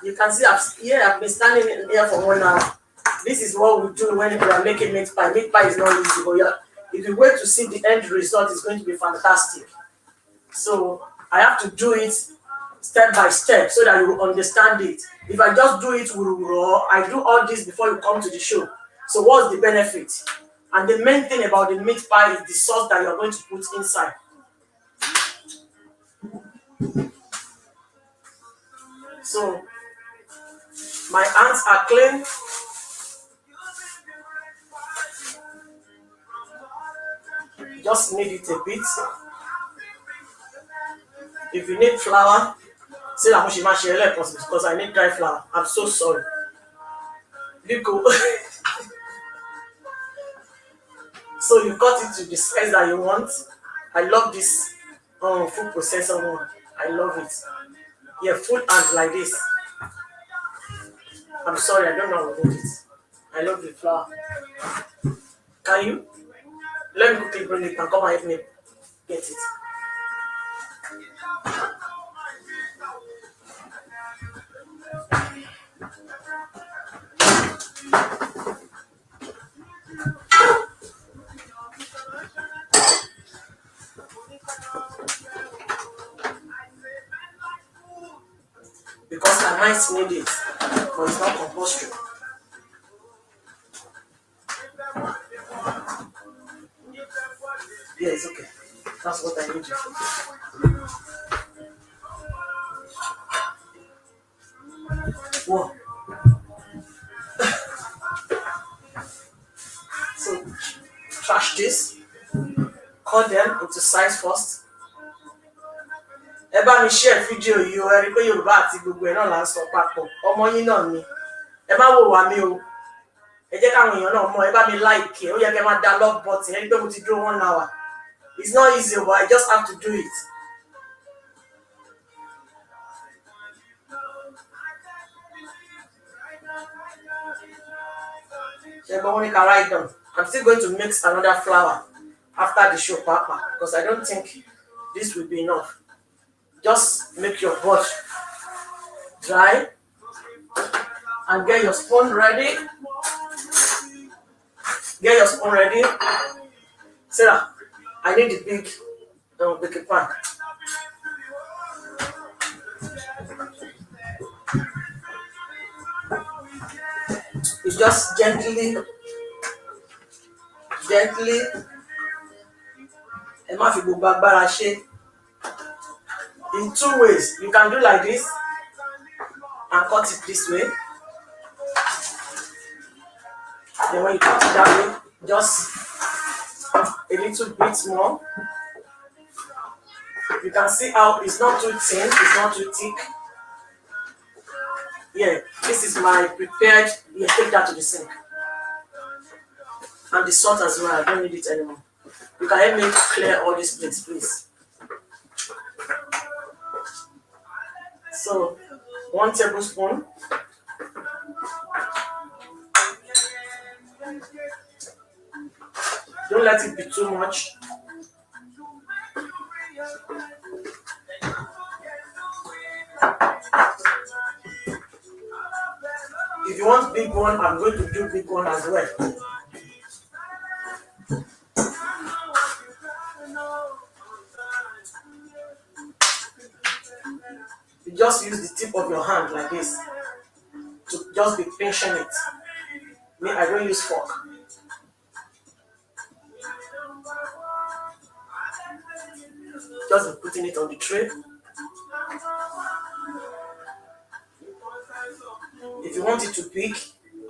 You can see I've been standing in here for 1 hour. This is what we do when we are making meat pie. Meat pie is not easy, but if you wait to see the end result, it's going to be fantastic. So I have to do it step by step so that you will understand it. If I just do it raw, I do all this before you come to the show. So what's the benefit? And the main thing about the meat pie is the sauce that you're going to put inside. So my hands are clean. Just knead it a bit. If you need flour, say that because I need dry flour. I'm so sorry. So you cut it to the size that you want. I love this food processor one. I love it. Yeah, full hand like this. I'm sorry, I don't know how to do it. I love the flour. Can you? Let me quickly bring it and come and help me get it. Because I might need it, but it's not compulsory. Yeah, it's okay. That's what I need you for. Whoa. So, trash this. Cut them into size first. Ẹ bá mi share fídíò yìí o, ẹ rí pé Yorùbá àti gbogbo ẹ̀ náà là ń sọ papọ̀. Ọmọ yín náà ni. Ẹ má wò wá mi o. Ẹ jẹ́ káwọn èèyàn náà mọ̀, ẹ bá mi like ẹ, ó yẹ kẹ́ máa dá love button, ẹ rí pé mo ti dúró 1 hour. It's not easy, but I just have to do it. I'm still going to mix another flour after the show, Papa, because I don't think this will be enough. Just make your pot dry and get your spoon ready. Get your spoon ready. Sarah, I need the big baking pan. You just gently, in 2 ways. You can do like this and cut it this way. Then when you cut it that way, just a little bit more. You can see how it's not too thin, it's not too thick. Yeah, this is my prepared. Yeah, take that to the sink. And the salt as well. I don't need it anymore. You can help me clear all these plates, please. So, 1 tablespoon. Don't let it be too much. If you want big one, I'm going to do big one as well. You just use the tip of your hand like this to just be pinching it. Me, I don't use fork. Just be putting it on the tray. If you want it to big,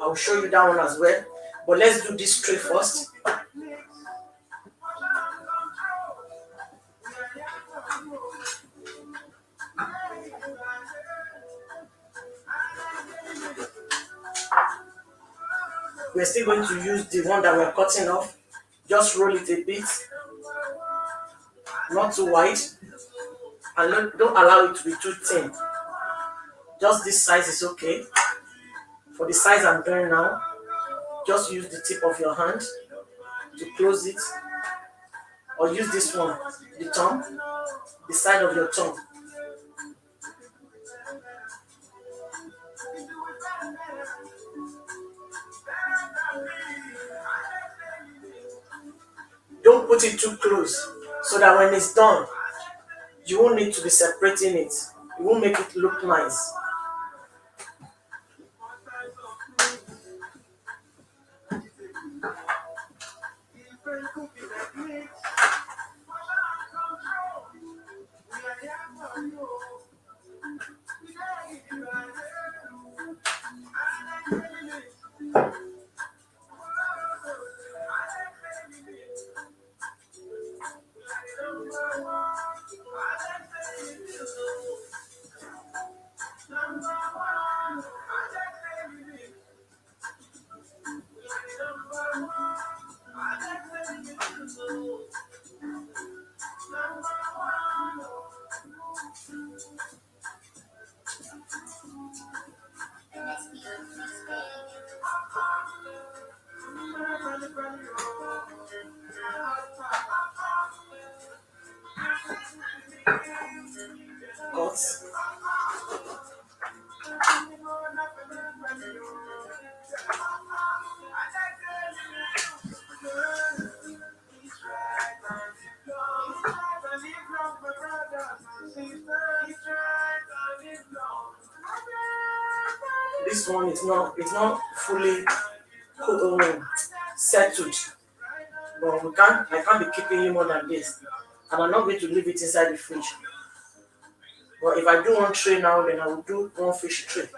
I'll show you that one as well. But let's do this tray first. We're still going to use the one that we're cutting off. Just roll it a bit, not too wide, and don't allow it to be too thin. Just this size is okay. For the size I'm doing now, just use the tip of your hand to close it, or use this one, the thumb, the side of your thumb. Don't put it too close so that when it's done, you won't need to be separating it. It won't make it look nice. This one is not fully settled, but I can't be keeping you more than this, and I'm not going to leave it inside the fridge. But if I do one tray now, then I will do one fish tray.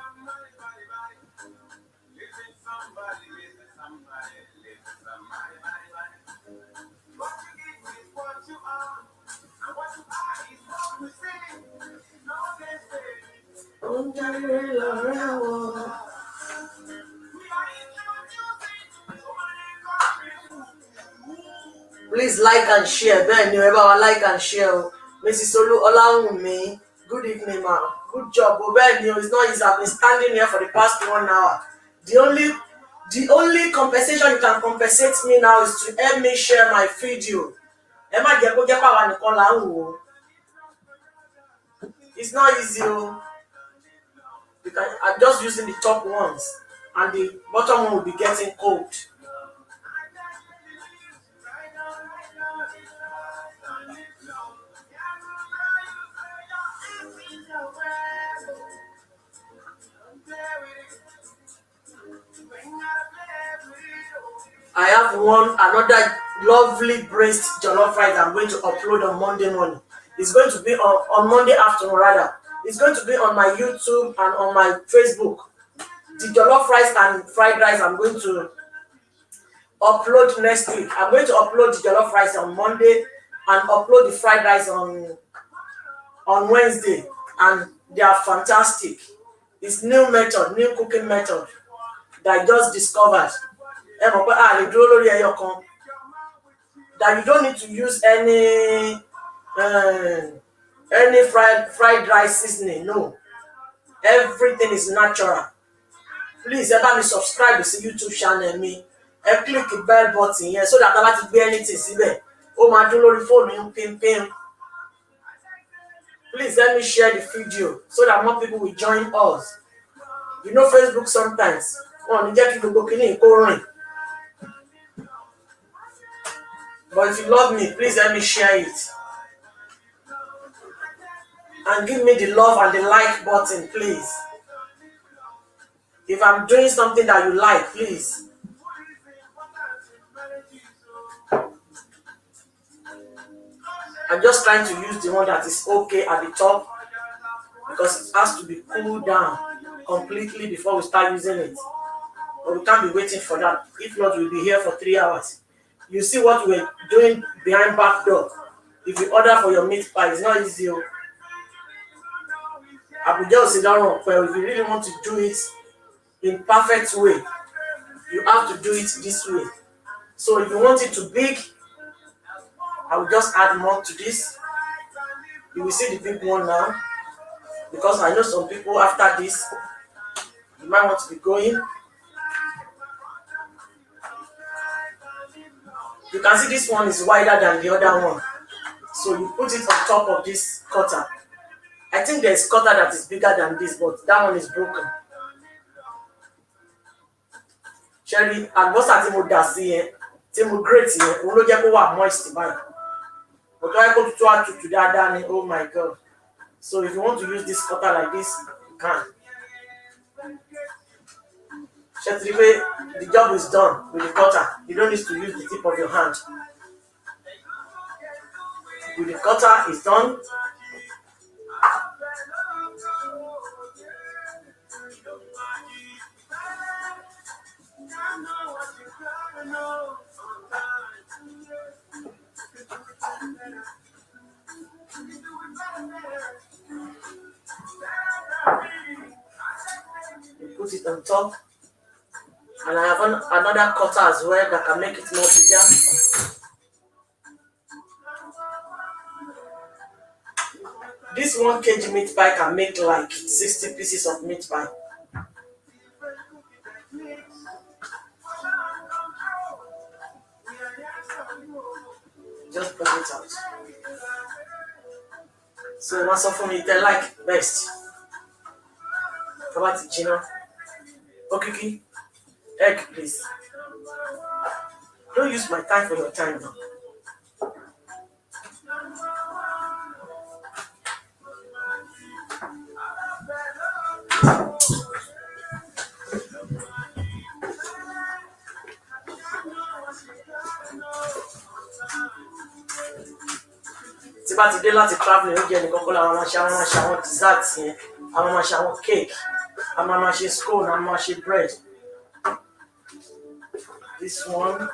Please like and share. Ben, you ever like and share. Mrs. Olu Olawunmi, good evening, ma. Good job. Ben, it's not easy. I've been standing here for the past 1 hour. The only compensation you can compensate me now is to help me share my video. It's not easy. I'm just using the top ones, and the bottom one will be getting cold. I have another lovely braised jollof rice I'm going to upload on Monday morning. It's going to be on Monday afternoon rather. It's going to be on my YouTube and on my Facebook. The jollof rice and fried rice I'm going to upload next week. I'm going to upload the jollof rice on Monday and upload the fried rice on Wednesday, and they are fantastic. It's new method, new cooking method that I just discovered. That you don't need to use any fried rice seasoning. No, everything is natural. Please help me subscribe to YouTube channel me and click the bell button here so that I don't be anything síbẹ̀. Ó máa dún lórí fóònù yín pín. Please let me share the video so that more people will join us. You know Facebook sometimes wọn ò ní jẹ́ kí gbogbo kíní kó rìn. But if you love me, please let me share it. And give me the love and the like button, please. If I'm doing something that you like, please. I'm just trying to use the one that is okay at the top because it has to be cooled down completely before we start using it. But we can't be waiting for that. If not, we'll be here for 3 hours. You see what we're doing behind back door. If you order for your meat pie, it's not easy. Abuja sit down, well, if you really want to do it in perfect way, you have to do it this way. So if you want it to big, I will just add more to this. You will see the big one now, because I know some people after this, you might want to be going. You can see this one is wider than the other one. So you put it on top of this cutter. I think there's cutter that is bigger than this, but that one is broken. Cherry, and what's that thing that see? Thing great here. We don't get over moist by. But I go to that, oh my god. So if you want to use this cutter like this, you can. The job is done with the cutter. You don't need to use the tip of your hand. With the cutter, it's done. You put it on top. And I have another cutter as well that can make it more bigger. This 1 kg meat pie can make like 60 pieces of meat pie. Just bring it out. So what's up for me? They like best. How about it, Gina? Okay. Egg, please. Don't use my time for your time now. Tí bá ti dé láti traveling ó jẹ́ nìkan kó la máa ṣe àwọn desserts yẹn, a máa ṣe àwọn cake, a máa ṣe scone, a máa ṣe bread. This one.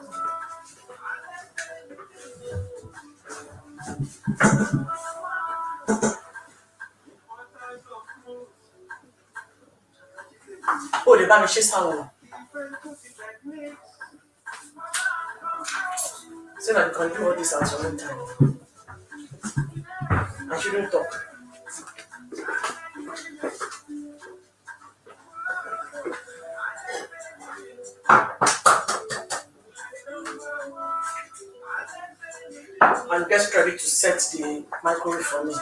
Oh, the bá ṣe sáwọn. So that you can do all this at your own time. I shouldn't talk. And get ready to set the microwave for me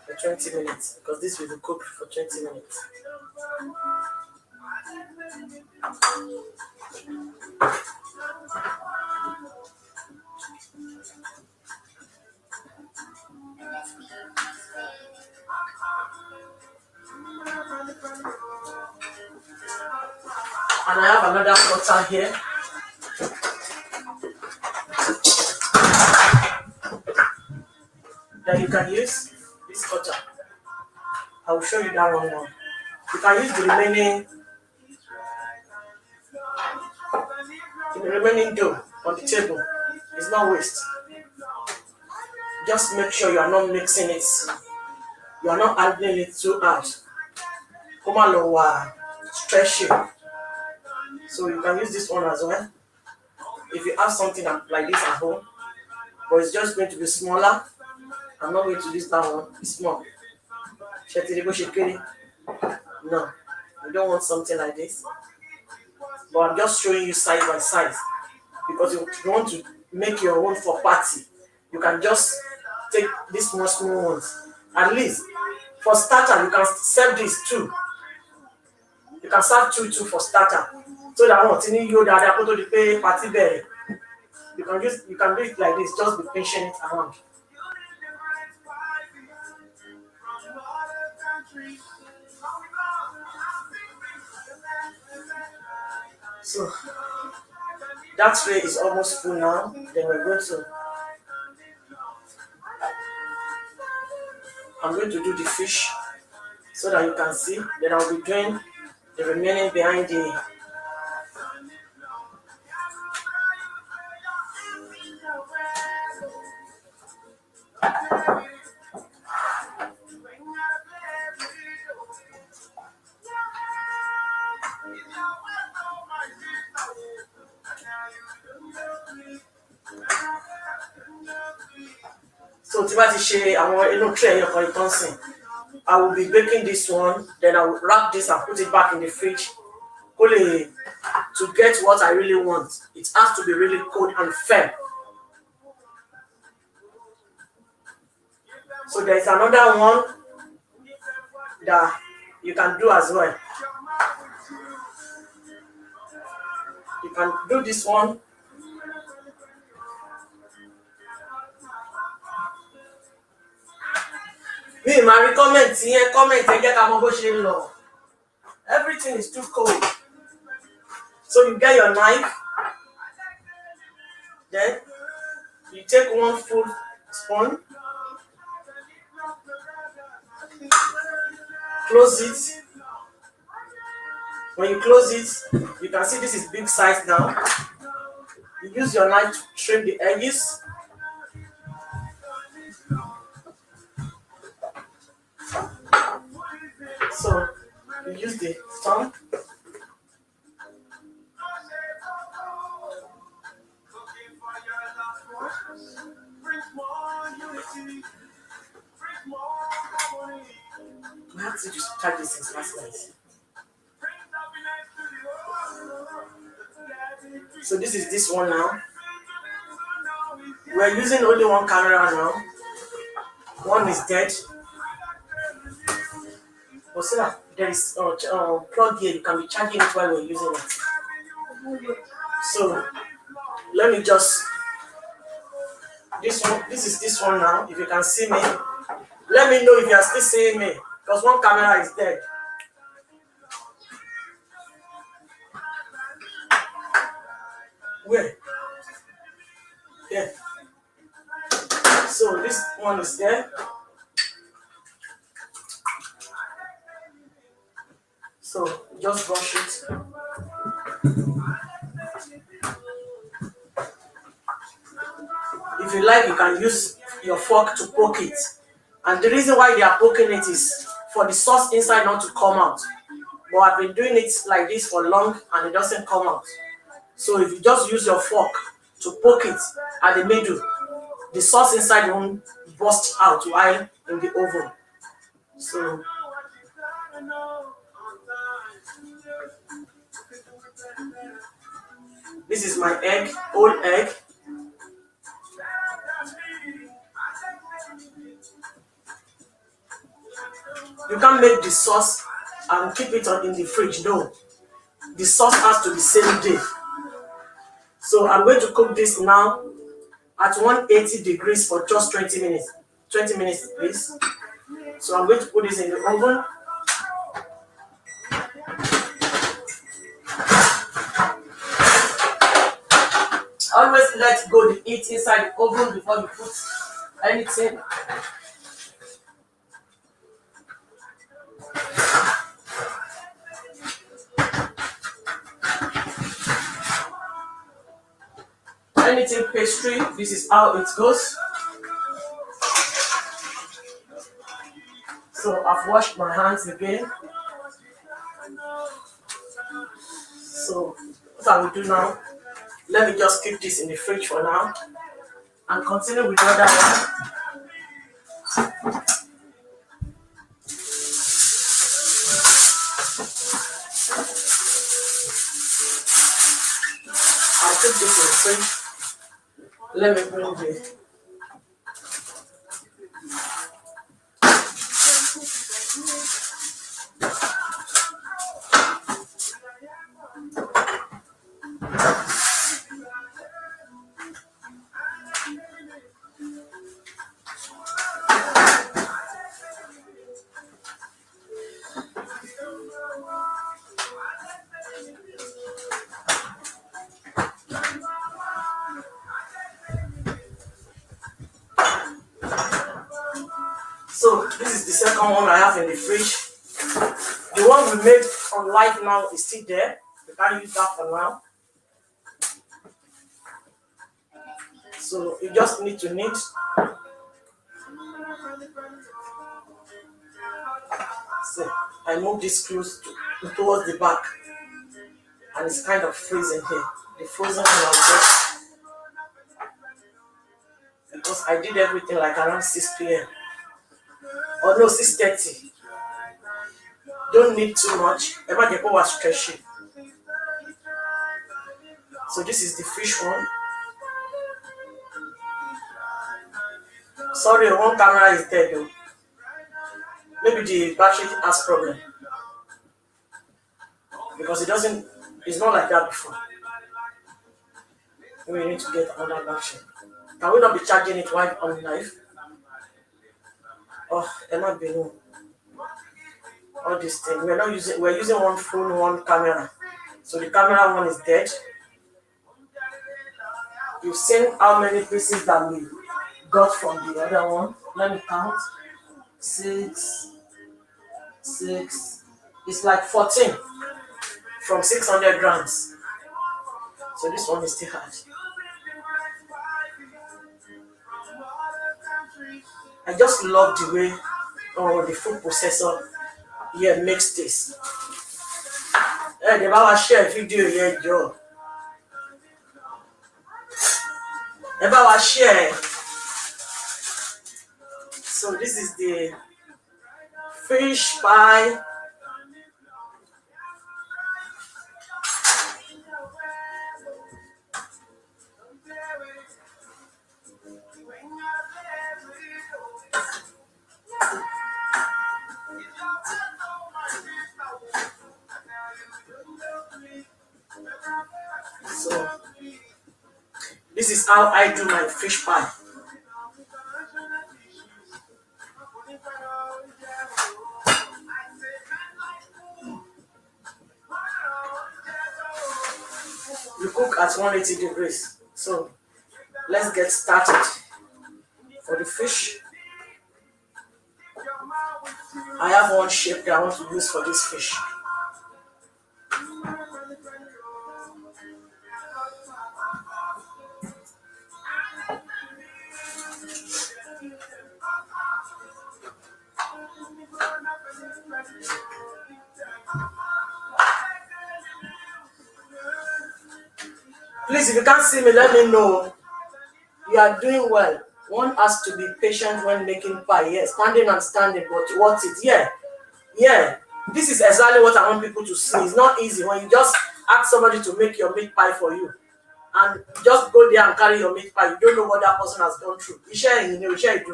for 20 minutes because this will be cooked for 20 minutes. And I have another cutter here. That you can use this cutter. I will show you that one now. You can use the remaining dough on the table. It's not waste. Just make sure you are not mixing it. You are not adding it too hard. Come on, stretchy. So you can use this one as well. If you have something like this at home, but it's just going to be smaller. I'm not going to use that one. It's small. No, you don't want something like this. But I'm just showing you side by side because you want to make your own for party. You can just take these small ones. At least for starter, you can serve this too. You can serve two for starter. So that one, you that put the pay party there. You can do it like this. Just be patient it around. So that tray is almost full now. Then I'm going to do the fish so that you can see. Then I'll be doing the remaining behind the. So tí bá ti ṣe àwọn inú tray ẹyọkan ìtàn sìn, I will be baking this one, then I will wrap this and put it back in the fridge. To get what I really want, it has to be really cold and firm. So there is another one that you can do as well. You can do this one. Me, my comment here, everything is too cold. So you get your knife, then you take one full spoon, close it. When you close it, you can see this is big size now. You use your knife to trim the edges. So you use the thumb. I have to just try this since last night. So this one now. We're using only one camera now. One is dead. But see that there is plug here. You can be charging it while we're using it. So let me just this is this one now. If you can see me, let me know if you are still seeing me. Because one camera is dead. Where? Yeah. So this one is there. So just brush it. If you like, you can use your fork to poke it. And the reason why they are poking it is for the sauce inside not to come out. But I've been doing it like this for long and it doesn't come out. So if you just use your fork to poke it at the middle, the sauce inside won't burst out while in the oven. So this is my egg, whole egg. You can't make the sauce and keep it in the fridge. No, the sauce has to be same day. So I'm going to cook this now at 180 degrees for just 20 minutes. 20 minutes, please. So I'm going to put this in the oven. Always let go the heat inside the oven before you put anything. Anything pastry, this is how it goes. So I've washed my hands again. So what I will do now, let me just keep this in the fridge for now and continue with the other one. I'll keep this in the fridge. Let me bring the So this is the second one I have in the fridge. The one we made on live now is still there. We can't use that for now. So you just need to knead. So I move this close towards the back, and it's kind of freezing here. The frozen one I'll get, because I did everything like around 6 p.m. or no, 6:30. Don't need too much. Ever the was stretchy. So this is the fish one. Sorry, one camera is dead though. Maybe the battery has problem, because it's not like that before. Maybe we need to get another battery. Can we not be charging it while on the knife? Oh, it might be no. All this thing. We're using one phone, one camera. So the camera one is dead. You've seen how many pieces that we got from the other one. Let me count. 6. It's like 14 from 600 grams. So this one is still hard. I just love the way the food processor here makes this. Hey, they will share a video here, Joe. They will share. So this is the fish pie. So this is how I do my fish pie. You cook at 180 degrees. So let's get started. For the fish, I have one shape that I want to use for this fish. Please, if you can't see me, let me know. You are doing well. One has to be patient when making pie. Yes, standing and standing, but what it? Yeah. This is exactly what I want people to see. It's not easy when you just ask somebody to make your meat pie for you, and just go there and carry your meat pie. You don't know what that person has gone through. You share it.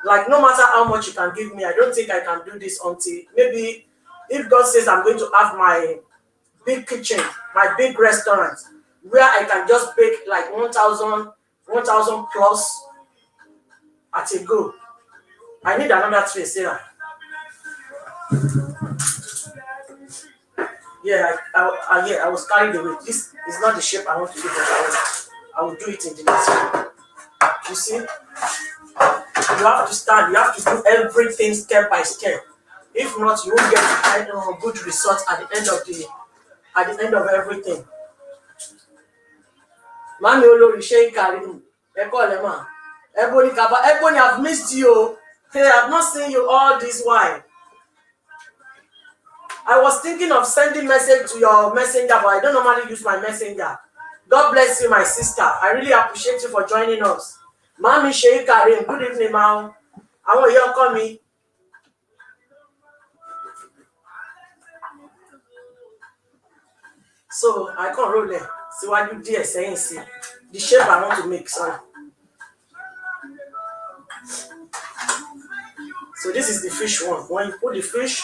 Like, no matter how much you can give me, I don't think I can do this until maybe if God says I'm going to have my big kitchen, my big restaurant, where I can just bake like 1,000 plus at a go. I need another tray, Sarah. Yeah, I was carried away. This is not the shape I want to do, but I will do it in the next one. You see, you have to stand. You have to do everything step by step. If not, you won't get good results at the end of everything. Mami Olori Sheikh Karim, Ekolema, Ebony Kaba, Ebony, I've missed you. Hey, I've not seen you all this while. I was thinking of sending message to your messenger, but I don't normally use my messenger. God bless you, my sister. I really appreciate you for joining us. Mami Sheikh Karim, good evening, ma'am. I want you to call me. So I can't roll there. See what you did saying, see the shape I want to make. Sorry. So this is the fish one. When you put the fish,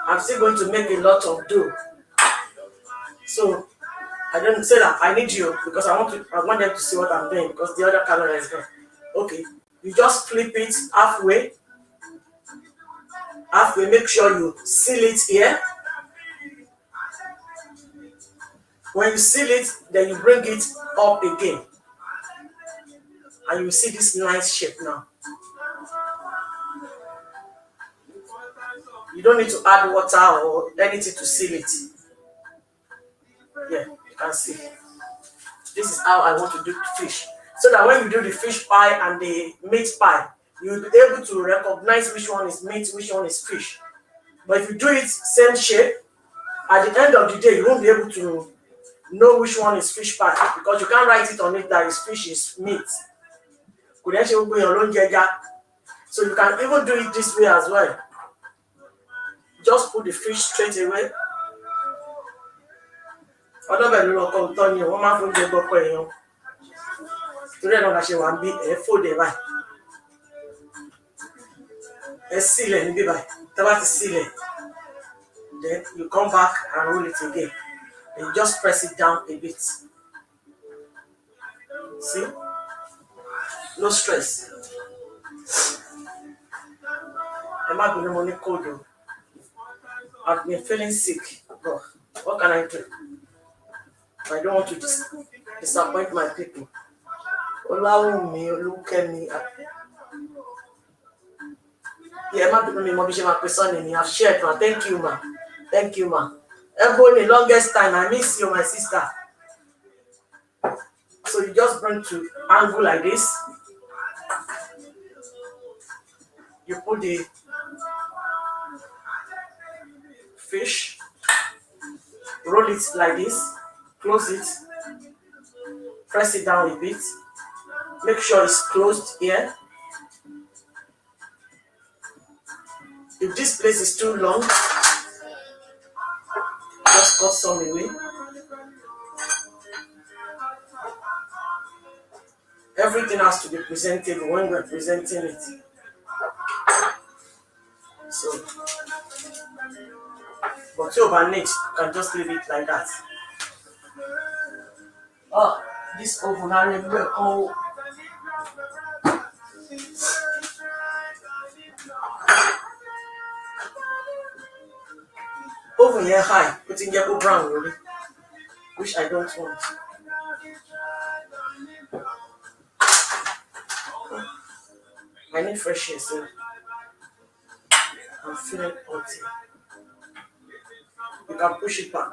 I'm still going to make a lot of dough. So I don't say that I need you because I want them to see what I'm doing because the other camera is gone. Okay, you just flip it halfway. Halfway, make sure you seal it here. When you seal it, then you bring it up again. And you see this nice shape now. You don't need to add water or anything to seal it. Yeah, you can see. This is how I want to do the fish. So that when you do the fish pie and the meat pie, you'll be able to recognize which one is meat, which one is fish. But if you do it same shape, at the end of the day, you won't be able to know which one is fish pie because you can't write it on it that is fish is meat. So you can even do it this way as well. Just put the fish straight away. Then you come back and roll it again. Then you just press it down a bit. See? No stress. I've been feeling sick. But what can I do? I don't want to disappoint my people. Allow me, look at me. Yeah, I've shared, man. Thank you, man. Thank you, man. Everyone, the longest time, I miss you, my sister. So you just bring to angle like this. You put the fish, roll it like this, close it, press it down a bit. Make sure it's closed here. If this place is too long, just cut some away. Everything has to be presentable when we're presenting it. So, but overnight, you can just leave it like that. Oh, this oven I never oh. Oven here high, putting yellow brown really, which I don't want. I need fresh air, so I'm feeling hot here. You can push it back.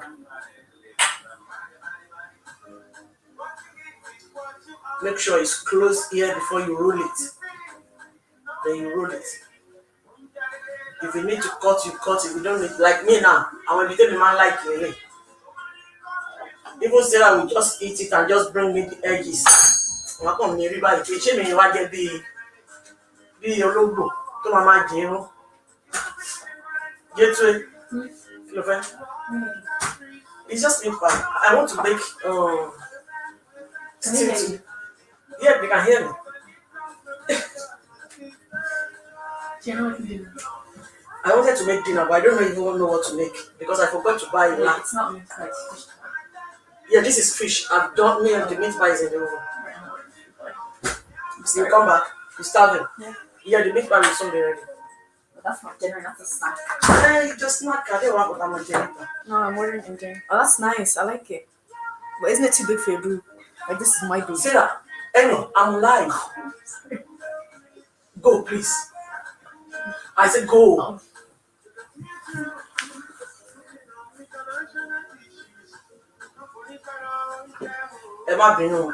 Make sure it's closed here before you roll it. Then you roll it. If you need to cut, you cut. If you don't need, like me now, I will tell the man like you. Even Sarah will just eat it and just bring me the edges. I'm not going to everybody. Be your logo to my gym. Get to it. It's just me. I want to make stew. Yeah, they can hear me. Do you know what you do? I wanted to make dinner, but I don't even know what to make because I forgot to buy it. It's not meat pie, it's fish pie. Yeah, this is fish. I've done me and the meat pie is in the oven. So you come back, you starving. Yeah, the meat pie is soon be ready. But that's not dinner, that's a snack. Hey, just not I don't want what I'm doing. No, I'm ordering in dinner. Oh, that's nice. I like it. But isn't it too big for your boob? Like, this is my boob. Sarah, Eno, I'm live. Go, please. I said go. Oh. Emma Bino.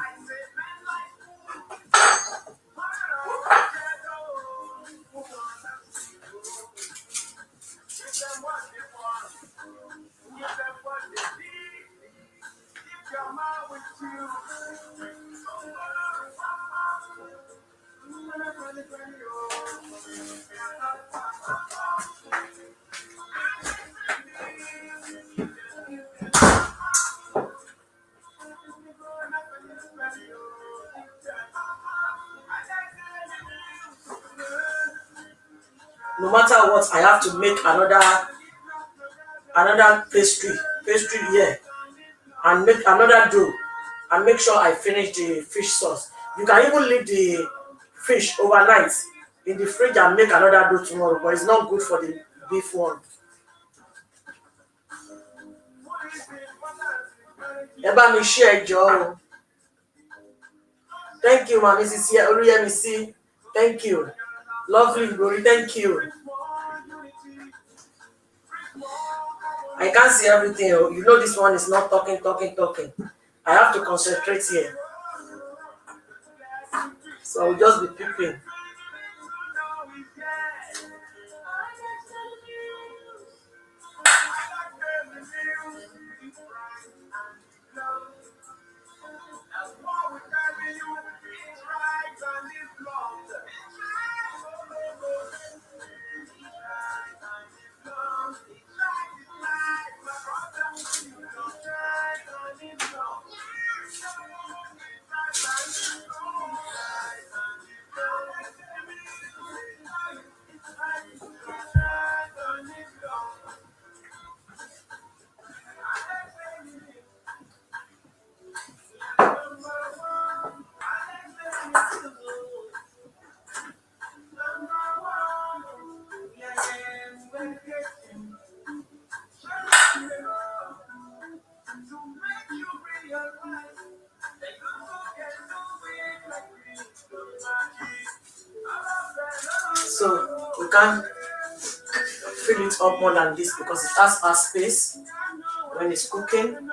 No matter what, I have to make another pastry here, and make another dough, and make sure I finish the fish sauce. You can even leave the fish overnight in the fridge and make another dough tomorrow, but it's not good for the beef one. Ẹ bá mi share ẹ jọ̀ọ́ o. Thank you, ma, Mrs. Oriyemisi. Thank you. Lovely, Glory. Thank you. I can't see everything. You know this one is not talking. I have to concentrate here. So I'll just be peeping. So we can't fill it up more than this because it has our space when it's cooking.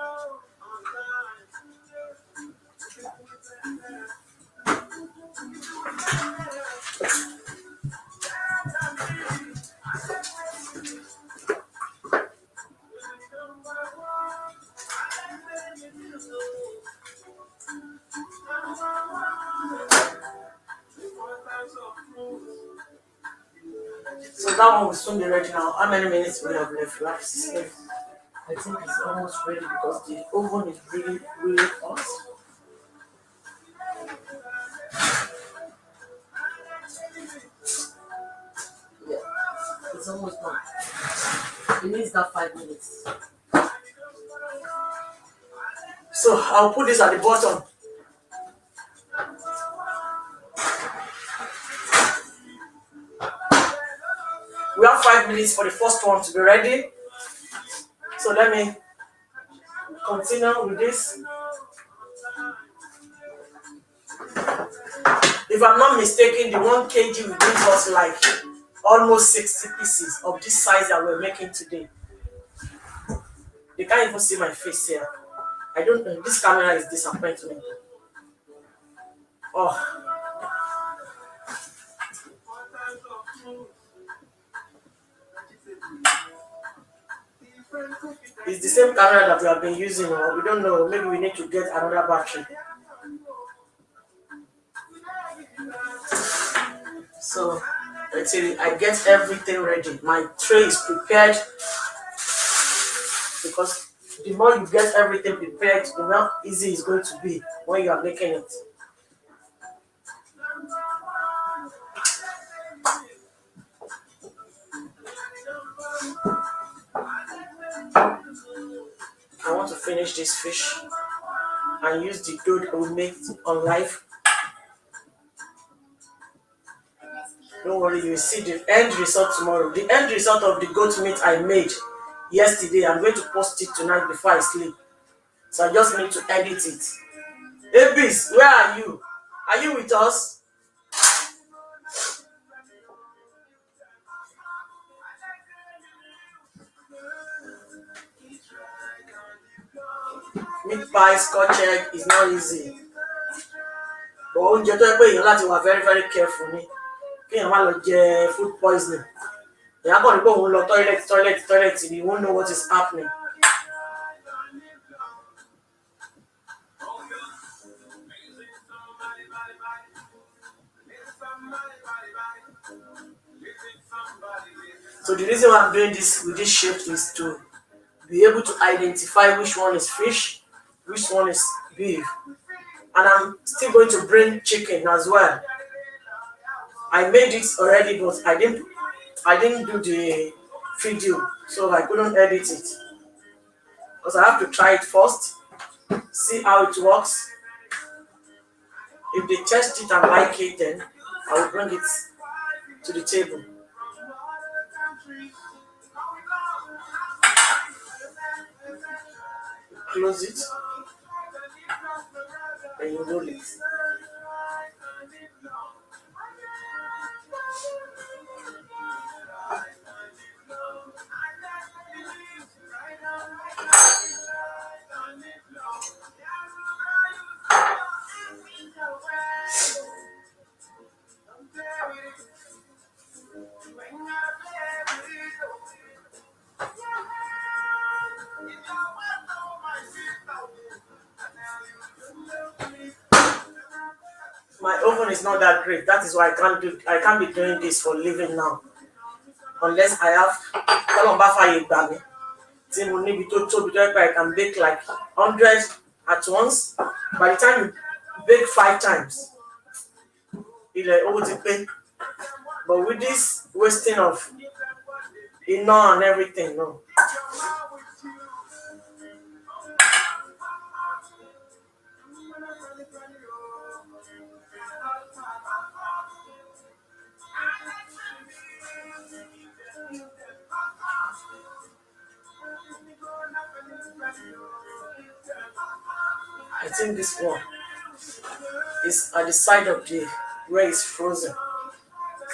So that one will soon be ready now. How many minutes we have left? We have 6 minutes. I think it's almost ready because the oven is really, really hot. Yeah, it's almost done. It needs that 5 minutes. So I'll put this at the bottom. We have 5 minutes for the first one to be ready. So let me continue with this. If I'm not mistaken, the 1 kg will give us like almost 60 pieces of this size that we're making today. You can't even see my face here. I don't know. This camera is disappointing me. Oh. It's the same camera that we have been using, or we don't know. Maybe we need to get another battery. So until I get everything ready, my tray is prepared, because the more you get everything prepared, the more easy it's going to be when you are making it. I want to finish this fish and use the dough that we made on live. Don't worry, you will see the end result tomorrow. The end result of the goat meat I made yesterday, I'm going to post it tonight before I sleep. So I just need to edit it. Hey, Beast, where are you? Are you with us? Meat pie, scotch egg is not easy. But oúnjẹ tó yẹ pé èèyàn láti wà very very careful ni. Kí èèyàn má lọ jẹ food poisoning. Èèyàn kàn ní pé òun lọ toilet, and you won't know what is happening. So the reason why I'm doing this with this shape is to be able to identify which one is fish, which one is beef. And I'm still going to bring chicken as well. I made it already, but I didn't do the video, so I couldn't edit it. Because I have to try it first, see how it works. If they test it and like it, then I will bring it to the table. Close it, and you roll it. My oven is not that great. That is why I can't be doing this for living now. Unless I have I can bake like 100 at once. By the time you bake 5 times, it's like over to pay. But with this wasting of and everything, no. I think this one is at the side of the where it's frozen.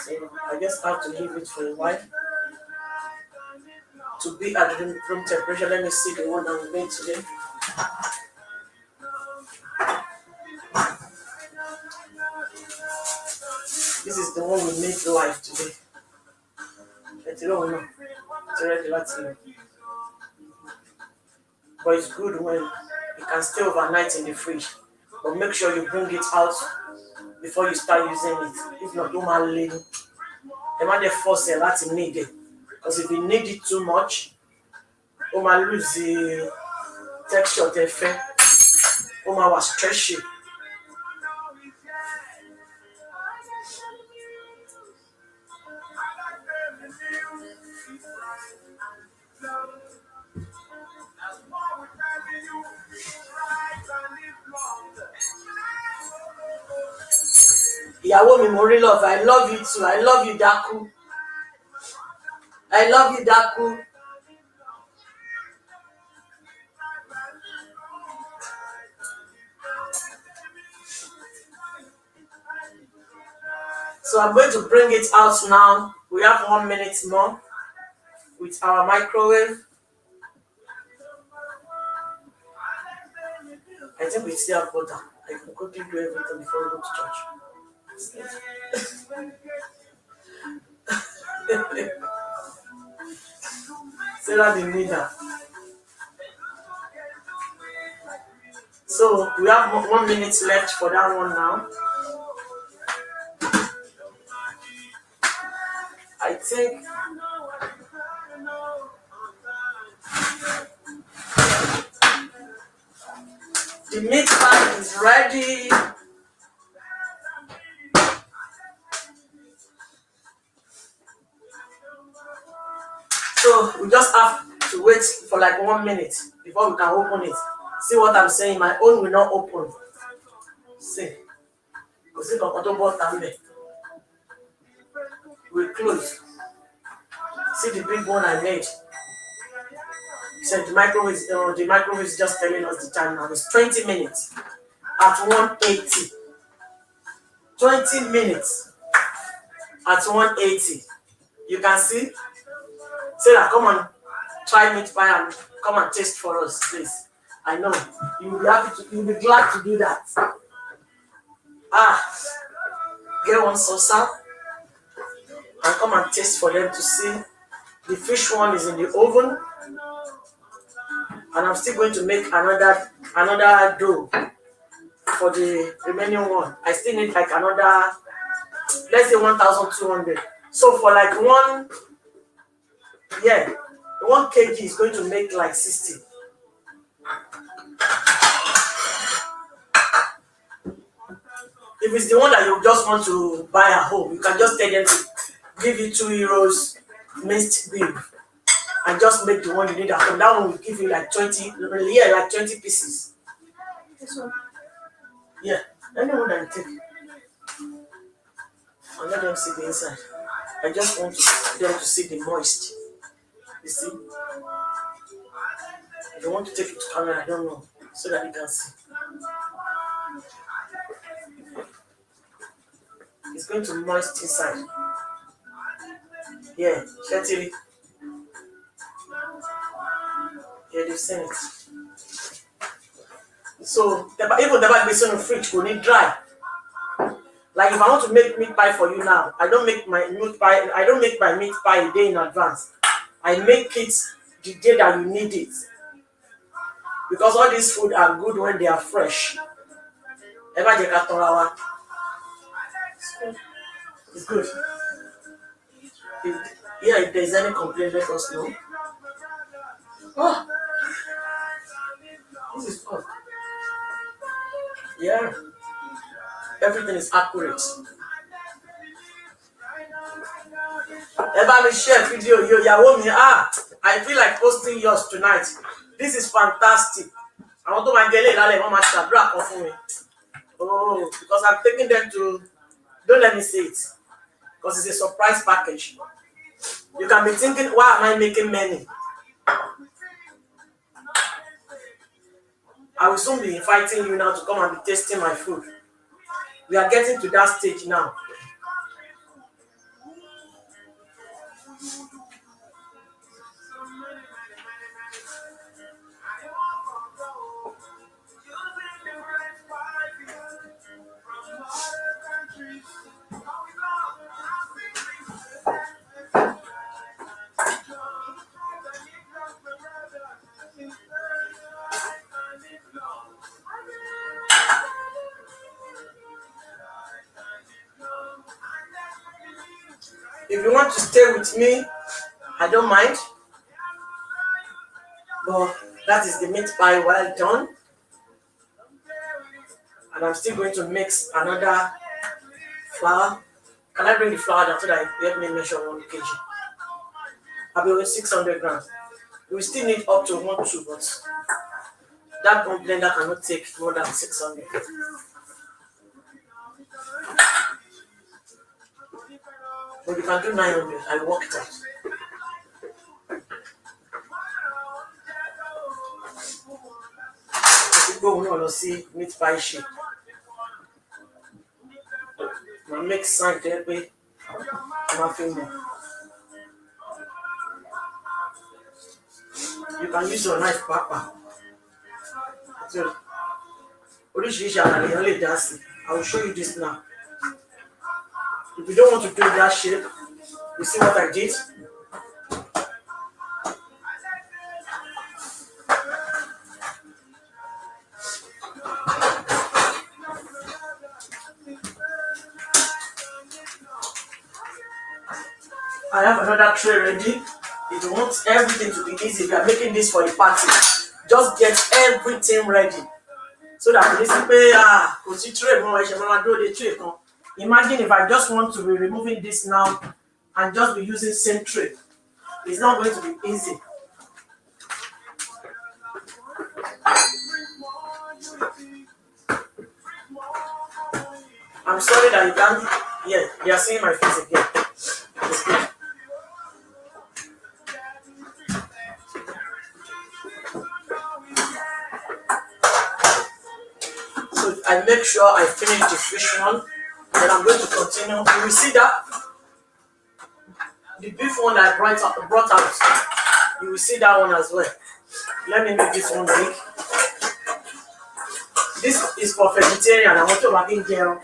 So I just have to leave it for a while to be at room temperature. Let me see the one I'm made today. This is the one we made live today. It's already but it's good when you can stay overnight in the fridge. But make sure you bring it out before you start using it. If not, don't mind little. You might force a lot to need it. Because if you need it too much, you might lose the texture of the effect. You might was stretchy. Ìyàwó mi mo rí love. I love you too. I love you, Daku. I love you, Daku. So I'm going to bring it out now. We have 1 minute more with our microwave. I think we still have butter. I can quickly do everything before we go to church. Sarah didn't need that. So we have 1 minute left for that one now. I think the meat pie is ready. So we just have to wait for like 1 minute before we can open it. See what I'm saying? My own will not open. See. We close. See the big one I made. So the microwave is just telling us the time now. It's 20 minutes at 180. 20 minutes at 180. You can see. Sarah, come on, try meat pie and come and taste for us, please. I know you'll be glad to do that. Get one salsa and come and taste for them to see. The fish one is in the oven, and I'm still going to make another dough for the remaining one. I still need like another, let's say 1,200. So for like Yeah, 1 kg is going to make like 60. If it's the one that you just want to buy at home, you can just tell them to give you €2 minced beef and just make the one you need at home. That one will give you like 20, yeah, like 20 pieces. This one. Yeah, anyone that you take. And let them see the inside. I just want them to see the moist. You see? If you want to take it to camera, I don't know, so that you can see. It's going to moist inside. Yeah, Shetty. Yeah, they've seen it. So, even the bag is in the fridge, will need dry. Like if I want to make meat pie for you now, I don't make my meat pie a day in advance. I make it the day that you need it. Because all these food are good when they are fresh. It's good. If there's any complaint, let us know. Oh, this is fun. Yeah. Everything is accurate. Ever share video, I feel like posting yours tonight. This is fantastic. I want to my for me. Oh, because I'm taking them to. Don't let me say it, because it's a surprise package. You can be thinking, why am I making many? I will soon be inviting you now to come and be tasting my food. We are getting to that stage now. If you want to stay with me, I don't mind. But that is the meat pie well done. And I'm still going to mix another flour. Can I bring the flour down so that it help me measure 1 kg? I'll be with 600 grams. We still need up to 1-2, but that one blender cannot take more than 600. But you can do 900. I worked out. People will not see meat pie shape. I make sign there, but nothing more. You can use your knife, Papa. So, I will show you this now. If you don't want to do that shape, you see what I did? I have another tray ready. If you want everything to be easy, if you are making this for a party, just get everything ready. So that when you see tray, do the tray. Imagine if I just want to be removing this now and just be using same tray. It's not going to be easy. I'm sorry that you can't. Yeah, they are seeing my face again. It's good. So I make sure I finish the fish one. Then I'm going to continue. You will see that the beef one I brought out. You will see that one as well. Let me make this one big. This is for vegetarian. I want to make in there.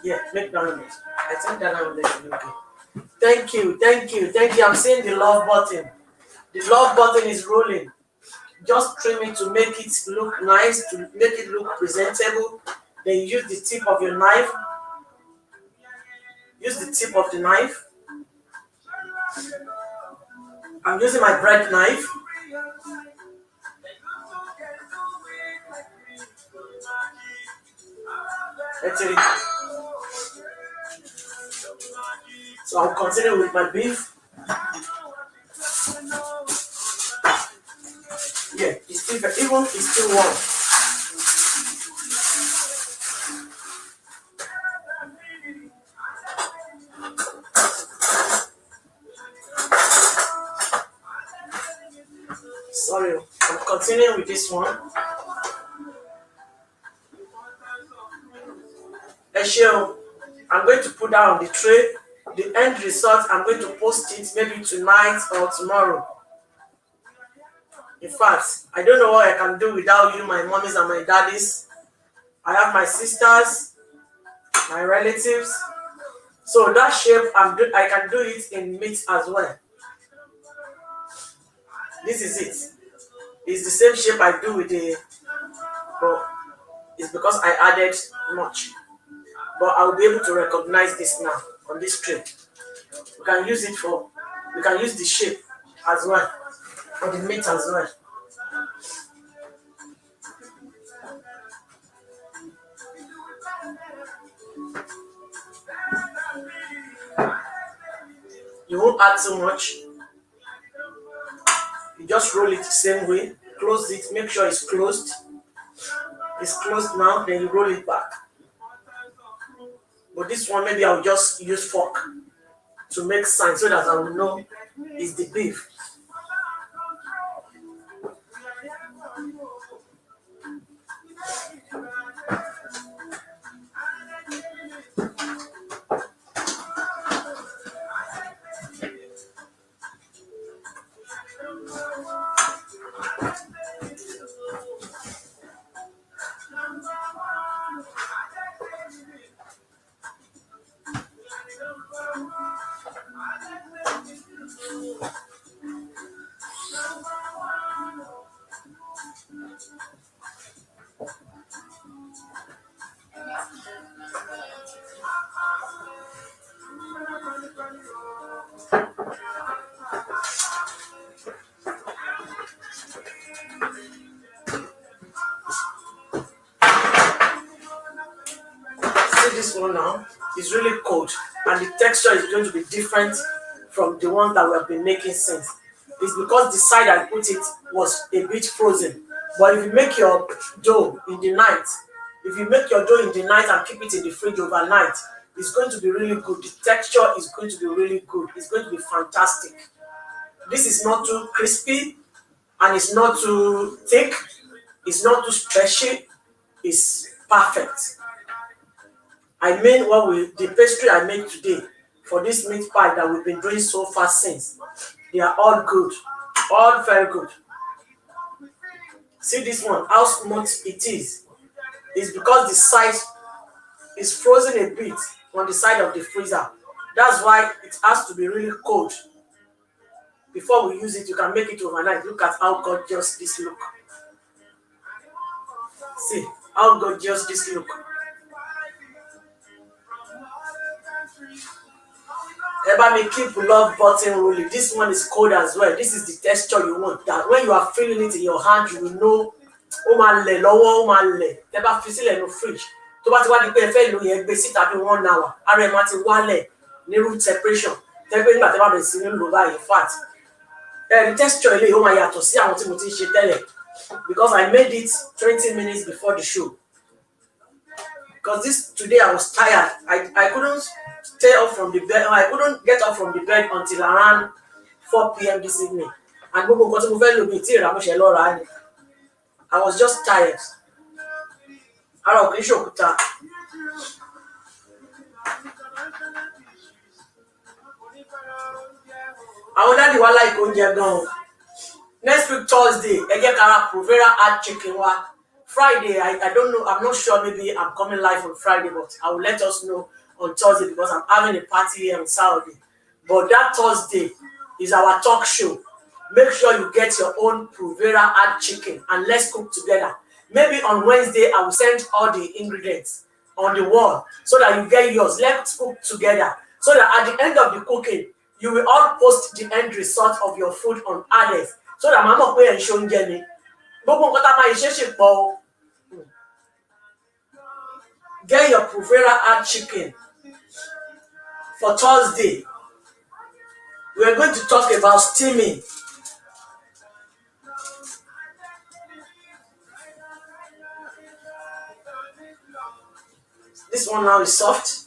Yeah, make that one. I think that one is okay. Thank you. I'm seeing the love button. The love button is rolling. Just trim it to make it look nice, to make it look presentable. Then use the tip of your knife. Use the tip of the knife. I'm using my bread knife. Let's see. So I'll continue with my beef. Yeah, it's still even it's still warm. Sorry, I'm continuing with this one. Eshio, I'm going to put that on the tray. The end result, I'm going to post it maybe tonight or tomorrow. In fact, I don't know what I can do without you, my mommies and my daddies. I have my sisters, my relatives. So that shape, I can do it in meat as well. This is it. It's the same shape I do with the, but it's because I added much. But I'll be able to recognize this now on this tray. We can use it for, we can use the shape as well, for the meat as well. You won't add too much. You just roll it the same way. Close it, make sure it's closed. It's closed now, then you roll it back. But this one, maybe I'll just use fork to make sign so that I will know it's the beef. This one now is really cold and the texture is going to be different from the one that we have been making since. It's because the side I put it was a bit frozen. But if you make your dough in the night, and keep it in the fridge overnight, it's going to be really good. The texture is going to be really good. It's going to be fantastic. This is not too crispy and it's not too thick. It's not too stretchy. It's perfect. I made the pastry I made today for this meat pie that we've been doing so far since. They are all good, all very good. See this one, how smooth it is. It's because the side is frozen a bit on the side of the freezer. That's why it has to be really cold. Before we use it, you can make it overnight. Look at how gorgeous this look. See how gorgeous this look. Everybody keep love button rolling. This one is cold as well. This is the texture you want. That when you are feeling it in your hand, you will know. Oh my le, lowo, oh my le. Never feel no fridge. To bá ti wá di pé ẹ fẹ́ lò yẹn gbé síta bí 1 hour. Ara ẹ̀ máa ti wálẹ̀ ní room temperature. Tẹ́ pé nígbà tẹ́ bá bẹ̀rẹ̀ sí ní lò báyìí fat. The texture ilé ó máa yàtọ̀ sí àwọn tí mo ti ń ṣe tẹ́lẹ̀. Because I made it 20 minutes before the show. Because this today I was tired. I couldn't stay up from the bed. I couldn't get up from the bed until around 4 p.m. this evening. And gbogbo nǹkan tí mo fẹ́ lò mí tí ìràmúṣẹ́ lọ́ra ni. I was just tired. Ara ò kì í ṣòkúta. Àwọn dáàdì wa láìkó oúnjẹ gan-an. Next week Thursday, ẹ jẹ́ ká ra Provera add chicken wa. Friday, I don't know, I'm not sure, maybe I'm coming live on Friday, but I will let us know on Thursday because I'm having a party here on Saturday. But that Thursday is our talk show. make sure you get your own Provera add chicken and let's cook together. Maybe on Wednesday, I will send all the ingredients on the wall so that you get yours. Let's cook together. So that at the end of the cooking, you will all post the end result of your food on others. So that mama pay and show me. Get your Provera add chicken for Thursday. We are going to talk about steaming. This one now is soft.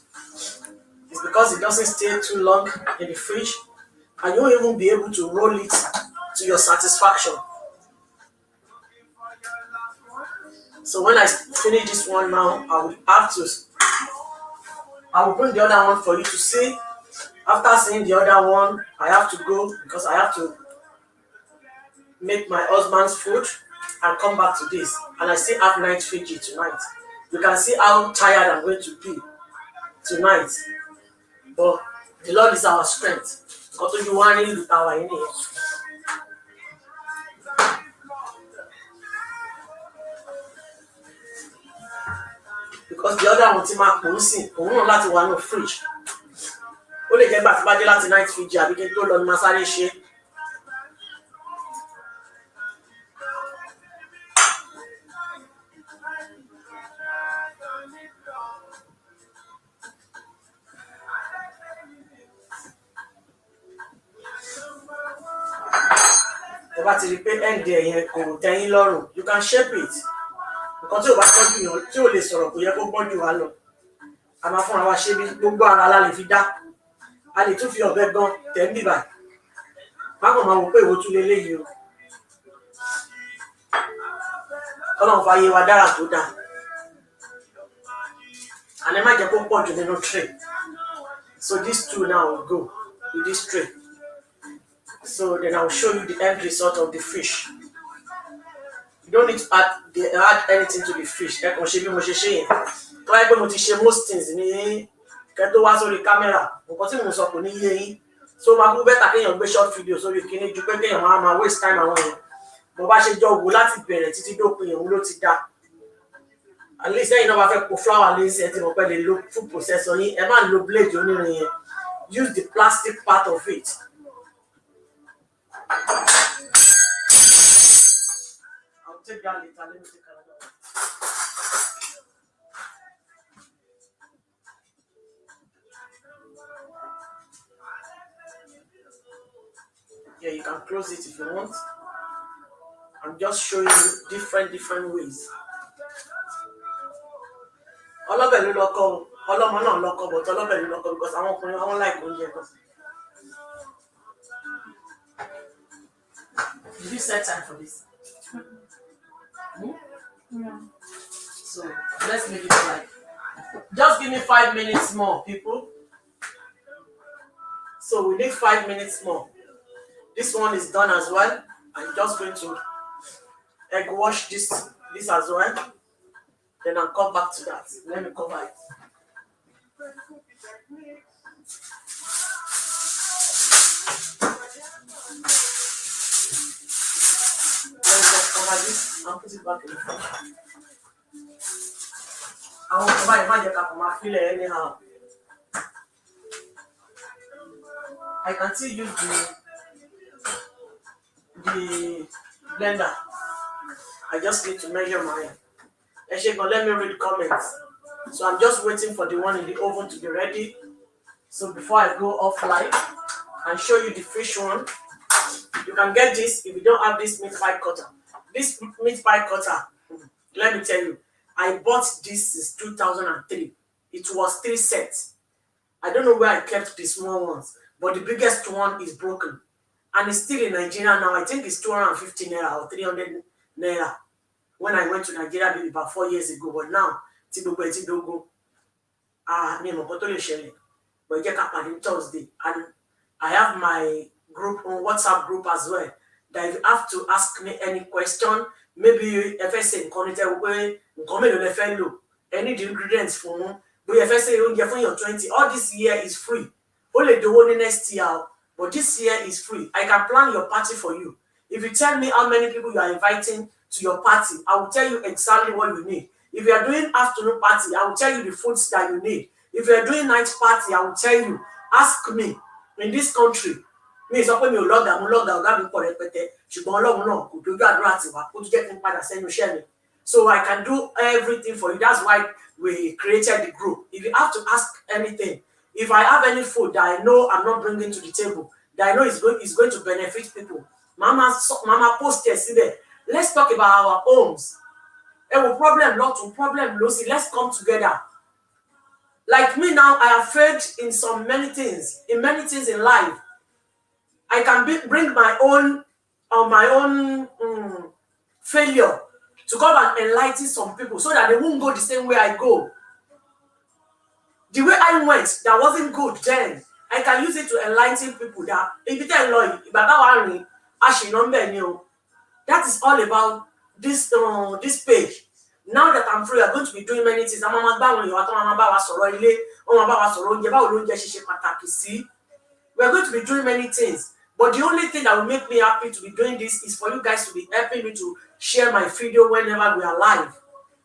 It's because it doesn't stay too long in the fridge, and you won't even be able to roll it to your satisfaction. So when I finish this one now, I will bring the other one for you to see. After seeing the other one, I have to go because I have to make my husband's food and come back to this. And I still have night Fiji tonight. You can see how tired I'm going to be tonight. But the Lord is our strength. Because you want to look our in here. Because the other one ti máa pò ń sìn, òun náà láti wà nínú fridge. Ó lè jẹ́ gbà tí bá dé láti night Fiji àbí kí n tó lọ ní máa sáré ṣe. Ẹ bá ti rí pé end yẹn kò tẹ́yìn lọ́rùn, you can shape it. Nǹkan tí ò bá tọ́jú yàn tí ò lè sọ̀rọ̀ kò yẹ kó gbọ́n jù wá lọ. A máa fúnra wa ṣe bí gbogbo ara la lè fi dá. A lè tún fi ọ̀bẹ gan tẹ̀ ń bìbà. Bákan máa wò pé ìwò tún leléyìí o. Ọlọ́run fa ayé wa dára tó dáa. And ẹ má jẹ́ kó pọ̀ jù nínú tray. So these two now will go with this tray. So then I will show you the end result of the fish. You don't need to add anything to the fish. Ẹ kàn ṣe bí mo ṣe ṣe yẹn. Tó wáyé pé mo ti ṣe most things ní kẹ́ tó wá sórí kámẹ́rà. Nǹkan tí mo sọ kò ní yé yín. So máa kú bẹ́tà kéèyàn gbé short video sórí kíní ju pé kéèyàn máa waste time àwọn èèyàn. Mo bá ṣe jọ wò láti bẹ̀rẹ̀ títí dópin òun ló ti dá. At least ẹ̀yin náà bá fẹ́ po flour lẹ́sìn ẹ ti mọ̀ pé lè lo food processor yín. Ẹ má lo blade onírin yẹn. Use the plastic part of it. I'll take that later. Let me take another one. Yeah, you can close it if you want. I'm just showing you different ways. Ọlọ́bẹ̀ ló lọ́kọ o, ọlọ́mọ náà lọ́kọ, but ọlọ́bẹ̀ ló lọ́kọ because àwọn ọkùnrin wọn like oúnjẹ kan. Did you set time for this? Yeah. So let's make it like. Just give me 5 minutes more, people. So we need 5 minutes more. This one is done as well. I'm just going to egg wash this as well. Then I'll come back to that. Let me cover it. Let me just cover this and put it back in the fridge. I want to buy a magic up my fillet anyhow. I can still use the blender. I just need to measure mine. Let me read comments. So I'm just waiting for the one in the oven to be ready. So before I go off live and show you the fish one, you can get this if you don't have this meat pie cutter. This meat pie cutter, let me tell you, I bought this since 2003. It was 3 sets. I don't know where I kept the small ones, but the biggest one is broken. And it's still in Nigeria now. I think it's 250 naira or 300 naira. When I went to Nigeria maybe about 4 years ago, but now, Tidogo, but Thursday. And I have my group on WhatsApp group as well. That if you have to ask me any question, maybe if I say any ingredients for but if I say your 20, all this year is free. Only the whole next year, But this year is free. I can plan your party for you. If you tell me how many people you are inviting to your party, I will tell you exactly what you need. If you are doing afternoon party, I will tell you the foods that you need. If you are doing night party, I will tell you. Ask me. In this country, mi sọ pé mi ò lọ́gàá, mo lọ́gàá, ọ̀gá mi pọ̀ rẹpẹtẹ, ṣùgbọ́n Ọlọ́run náà kò dojú àdúrà tiwa, ó tún jẹ́ kí n padà sẹ́nu iṣẹ́ mi. So I can do everything for you. That's why we created the group. If you have to ask anything, if I have any food that I know I'm not bringing to the table, that I know is going to benefit people, Mama post it. Let's talk about our homes. Problem not to problem, Lucy. Let's come together. Like me now, I have failed in many things in life. I can bring my own failure to come and enlighten some people so that they won't go the same way I go. The way I went, that wasn't good then. I can use it to enlighten people that if you tell Lloyd, that is all about this page. Now that I'm free, I'm going to be doing many things. We are going to be doing many things. But the only thing that will make me happy to be doing this is for you guys to be helping me to share my video whenever we are live.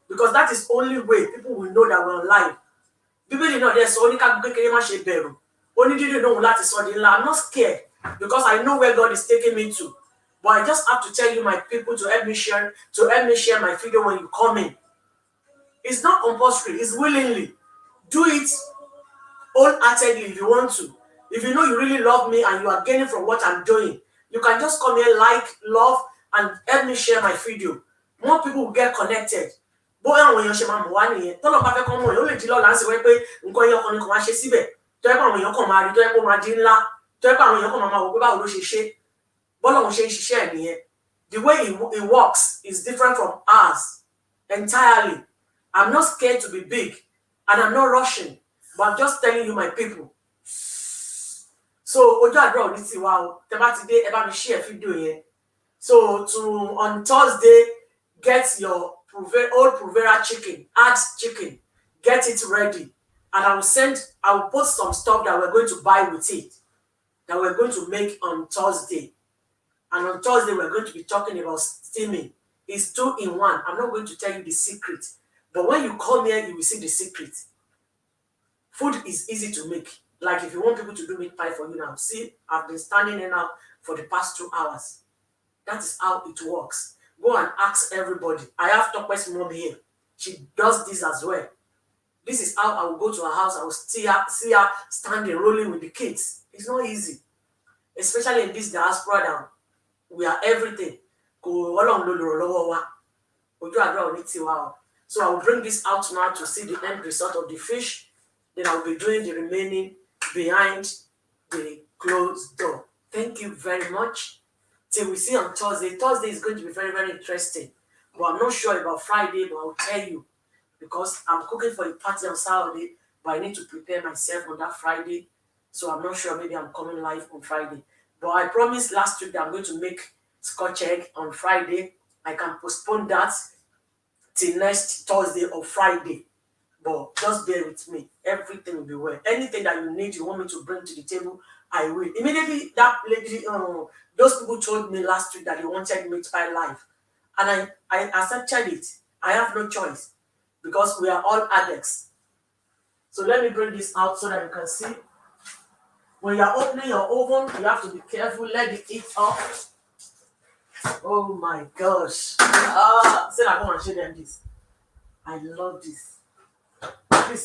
Because that is the only way people will know that we're live. People know there's only I'm not scared because I know where God is taking me to. But I just have to tell you, my people, to help me share my video when you come in. It's not compulsory, it's willingly. Do it wholeheartedly if you want to. If you know you really love me and you are gaining from what I'm doing, you can just come here, like, love, and help me share my video. More people will get connected. The way it works is different from ours entirely. I'm not scared to be big and I'm not rushing, but I'm just telling you, my people. So share video. So on Thursday, get your old Provera chicken, add chicken, get it ready, and I will put some stuff that we're going to buy with it, that we're going to make on Thursday. And on Thursday, we're going to be talking about steaming. It's 2 in 1. I'm not going to tell you the secret, but when you come here, you will see the secret. Food is easy to make. Like if you want people to do meat pie for you now, see, I've been standing here now for the past 2 hours. That is how it works. Go and ask everybody. I have Tokwe's mom here. She does this as well. This is how I will go to her house. I will see her standing, rolling with the kids. It's not easy. Especially in this diaspora now. We are everything. So I will bring this out now to see the end result of the fish. Then I will be doing the remaining behind the closed door. Thank you very much. Till we see on Thursday. Thursday is going to be very, very interesting. But I'm not sure about Friday, but I'll tell you. Because I'm cooking for a party on Saturday, but I need to prepare myself on that Friday. So I'm not sure, maybe I'm coming live on Friday. But I promised last week that I'm going to make Scotch egg on Friday. I can postpone that till next Thursday or Friday. But just bear with me. Everything will be well. Anything that you need, you want me to bring to the table, I will. Immediately, that lady, those people told me last week that they wanted meat pie live. And I accepted it. I have no choice because we are all addicts. So let me bring this out so that you can see. When you're opening your oven, you have to be careful. Let it heat up. Oh my gosh. Say I come and show them this. I love this.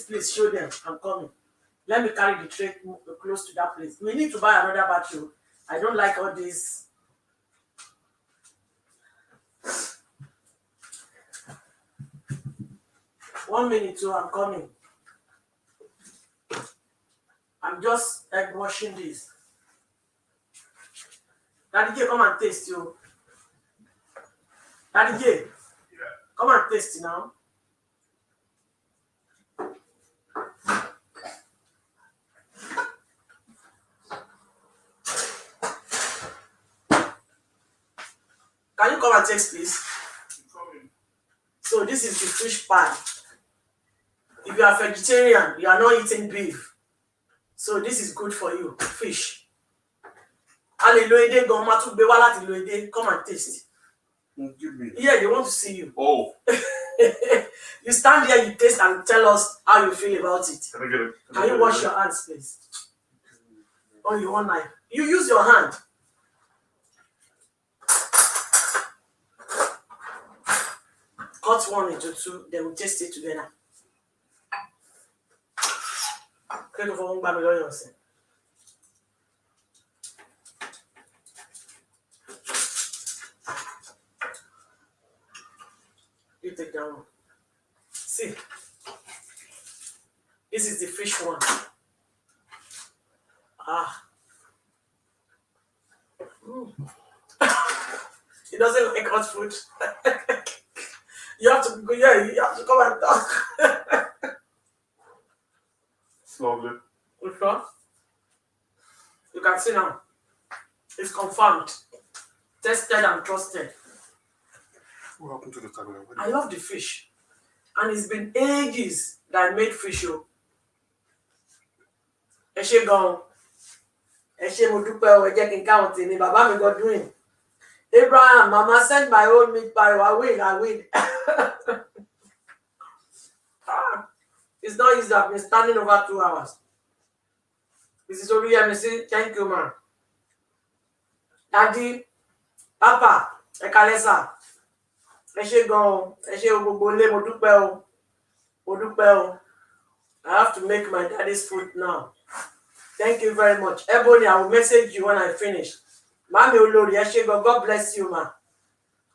Please show them. I'm coming. Let me carry the tray close to that place. We need to buy another battery. I don't like all this. One minute, too, I'm coming. I'm just egg washing this. Daddy J, come and taste you. Daddy J, come and taste now. Can you come and taste, please? So this is the fish pie. If you are vegetarian, you are not eating beef. So this is good for you, fish. Hallelujah, go ma tún gbé wá láti lo edé. Come and taste. Give me. Yeah, they want to see you. Oh. You stand there, you taste, and tell us how you feel about it. Can I get it? Can you wash your hands, please? Oh, you want knife? You use your hand. Cut one into two, then we taste it together. Okay, for one Babylon yourself. You take that one. See, this is the fish one. Ah. It doesn't like hot food. You have to go, yeah, you have to come and talk. It's lovely. Okay. You can see now. It's confirmed. Tested and trusted. What happened to the camera? I love the fish. And it's been ages that I made fish. Ẹ ṣé gan. Ẹ ṣé mo dúpẹ́ o, ẹ jẹ́ kí n káwọn tèmi, bàbá mi God doing. Abraham, Mama send my own meat pie. I win. It's not easy. I've been standing over 2 hours. This is Ori Yemisi. Thank you, man. Daddy, Papa, Ekalesa. Ẹ ṣé gan. Ẹ ṣé o gbogbo ilé, mo dúpẹ́ o. Mo dúpẹ́ o. I have to make my daddy's food now. Thank you very much. Ebony, I will message you when I finish. Mami olórí, ẹ ṣé gan. God bless you, ma.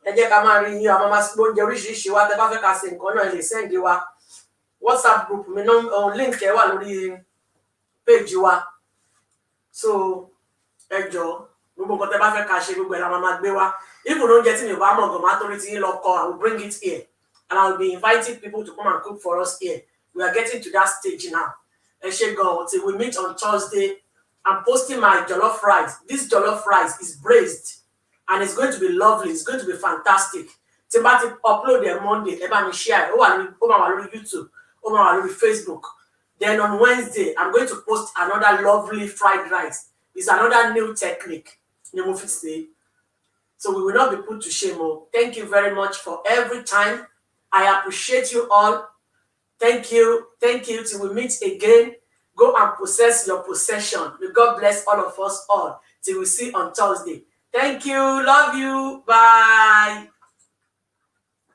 Ẹ jẹ́ ká máa rí yín, àwọn máa gbóúnjẹ oríṣiríṣi wá, tẹ́ bá fẹ́ ká ṣe nǹkan náà, ẹ lè send wa. WhatsApp group mi náà, link ẹ wà lórí page wa. So, ẹ jọ̀ọ́, gbogbo nǹkan tẹ́ bá fẹ́ ká ṣe, gbogbo ẹ̀ la máa gbé wá. Even oúnjẹ tí mi ò bá mọ̀ gan, máa torí tí yín lọ kọ, I will bring it here. And I will be inviting people to come and cook for us here. We are getting to that stage now. Ẹ ṣé gan. Till we meet on Thursday. I'm posting my jollof rice. This jollof rice is braised and it's going to be lovely. It's going to be fantastic. Tí n bá ti upload it Monday, ẹ bá mi share. Ó máa wà lórí YouTube, ó máa wà lórí Facebook. Then on Wednesday, I'm going to post another lovely fried rice. It's another new technique. Ni mo fi ṣe. So we will not be put to shame. Thank you very much for every time. I appreciate you all. Thank you. Thank you. Till we meet again. Go and possess your possession. May God bless all of us all. Till we see on Thursday. Thank you. Love you. Bye.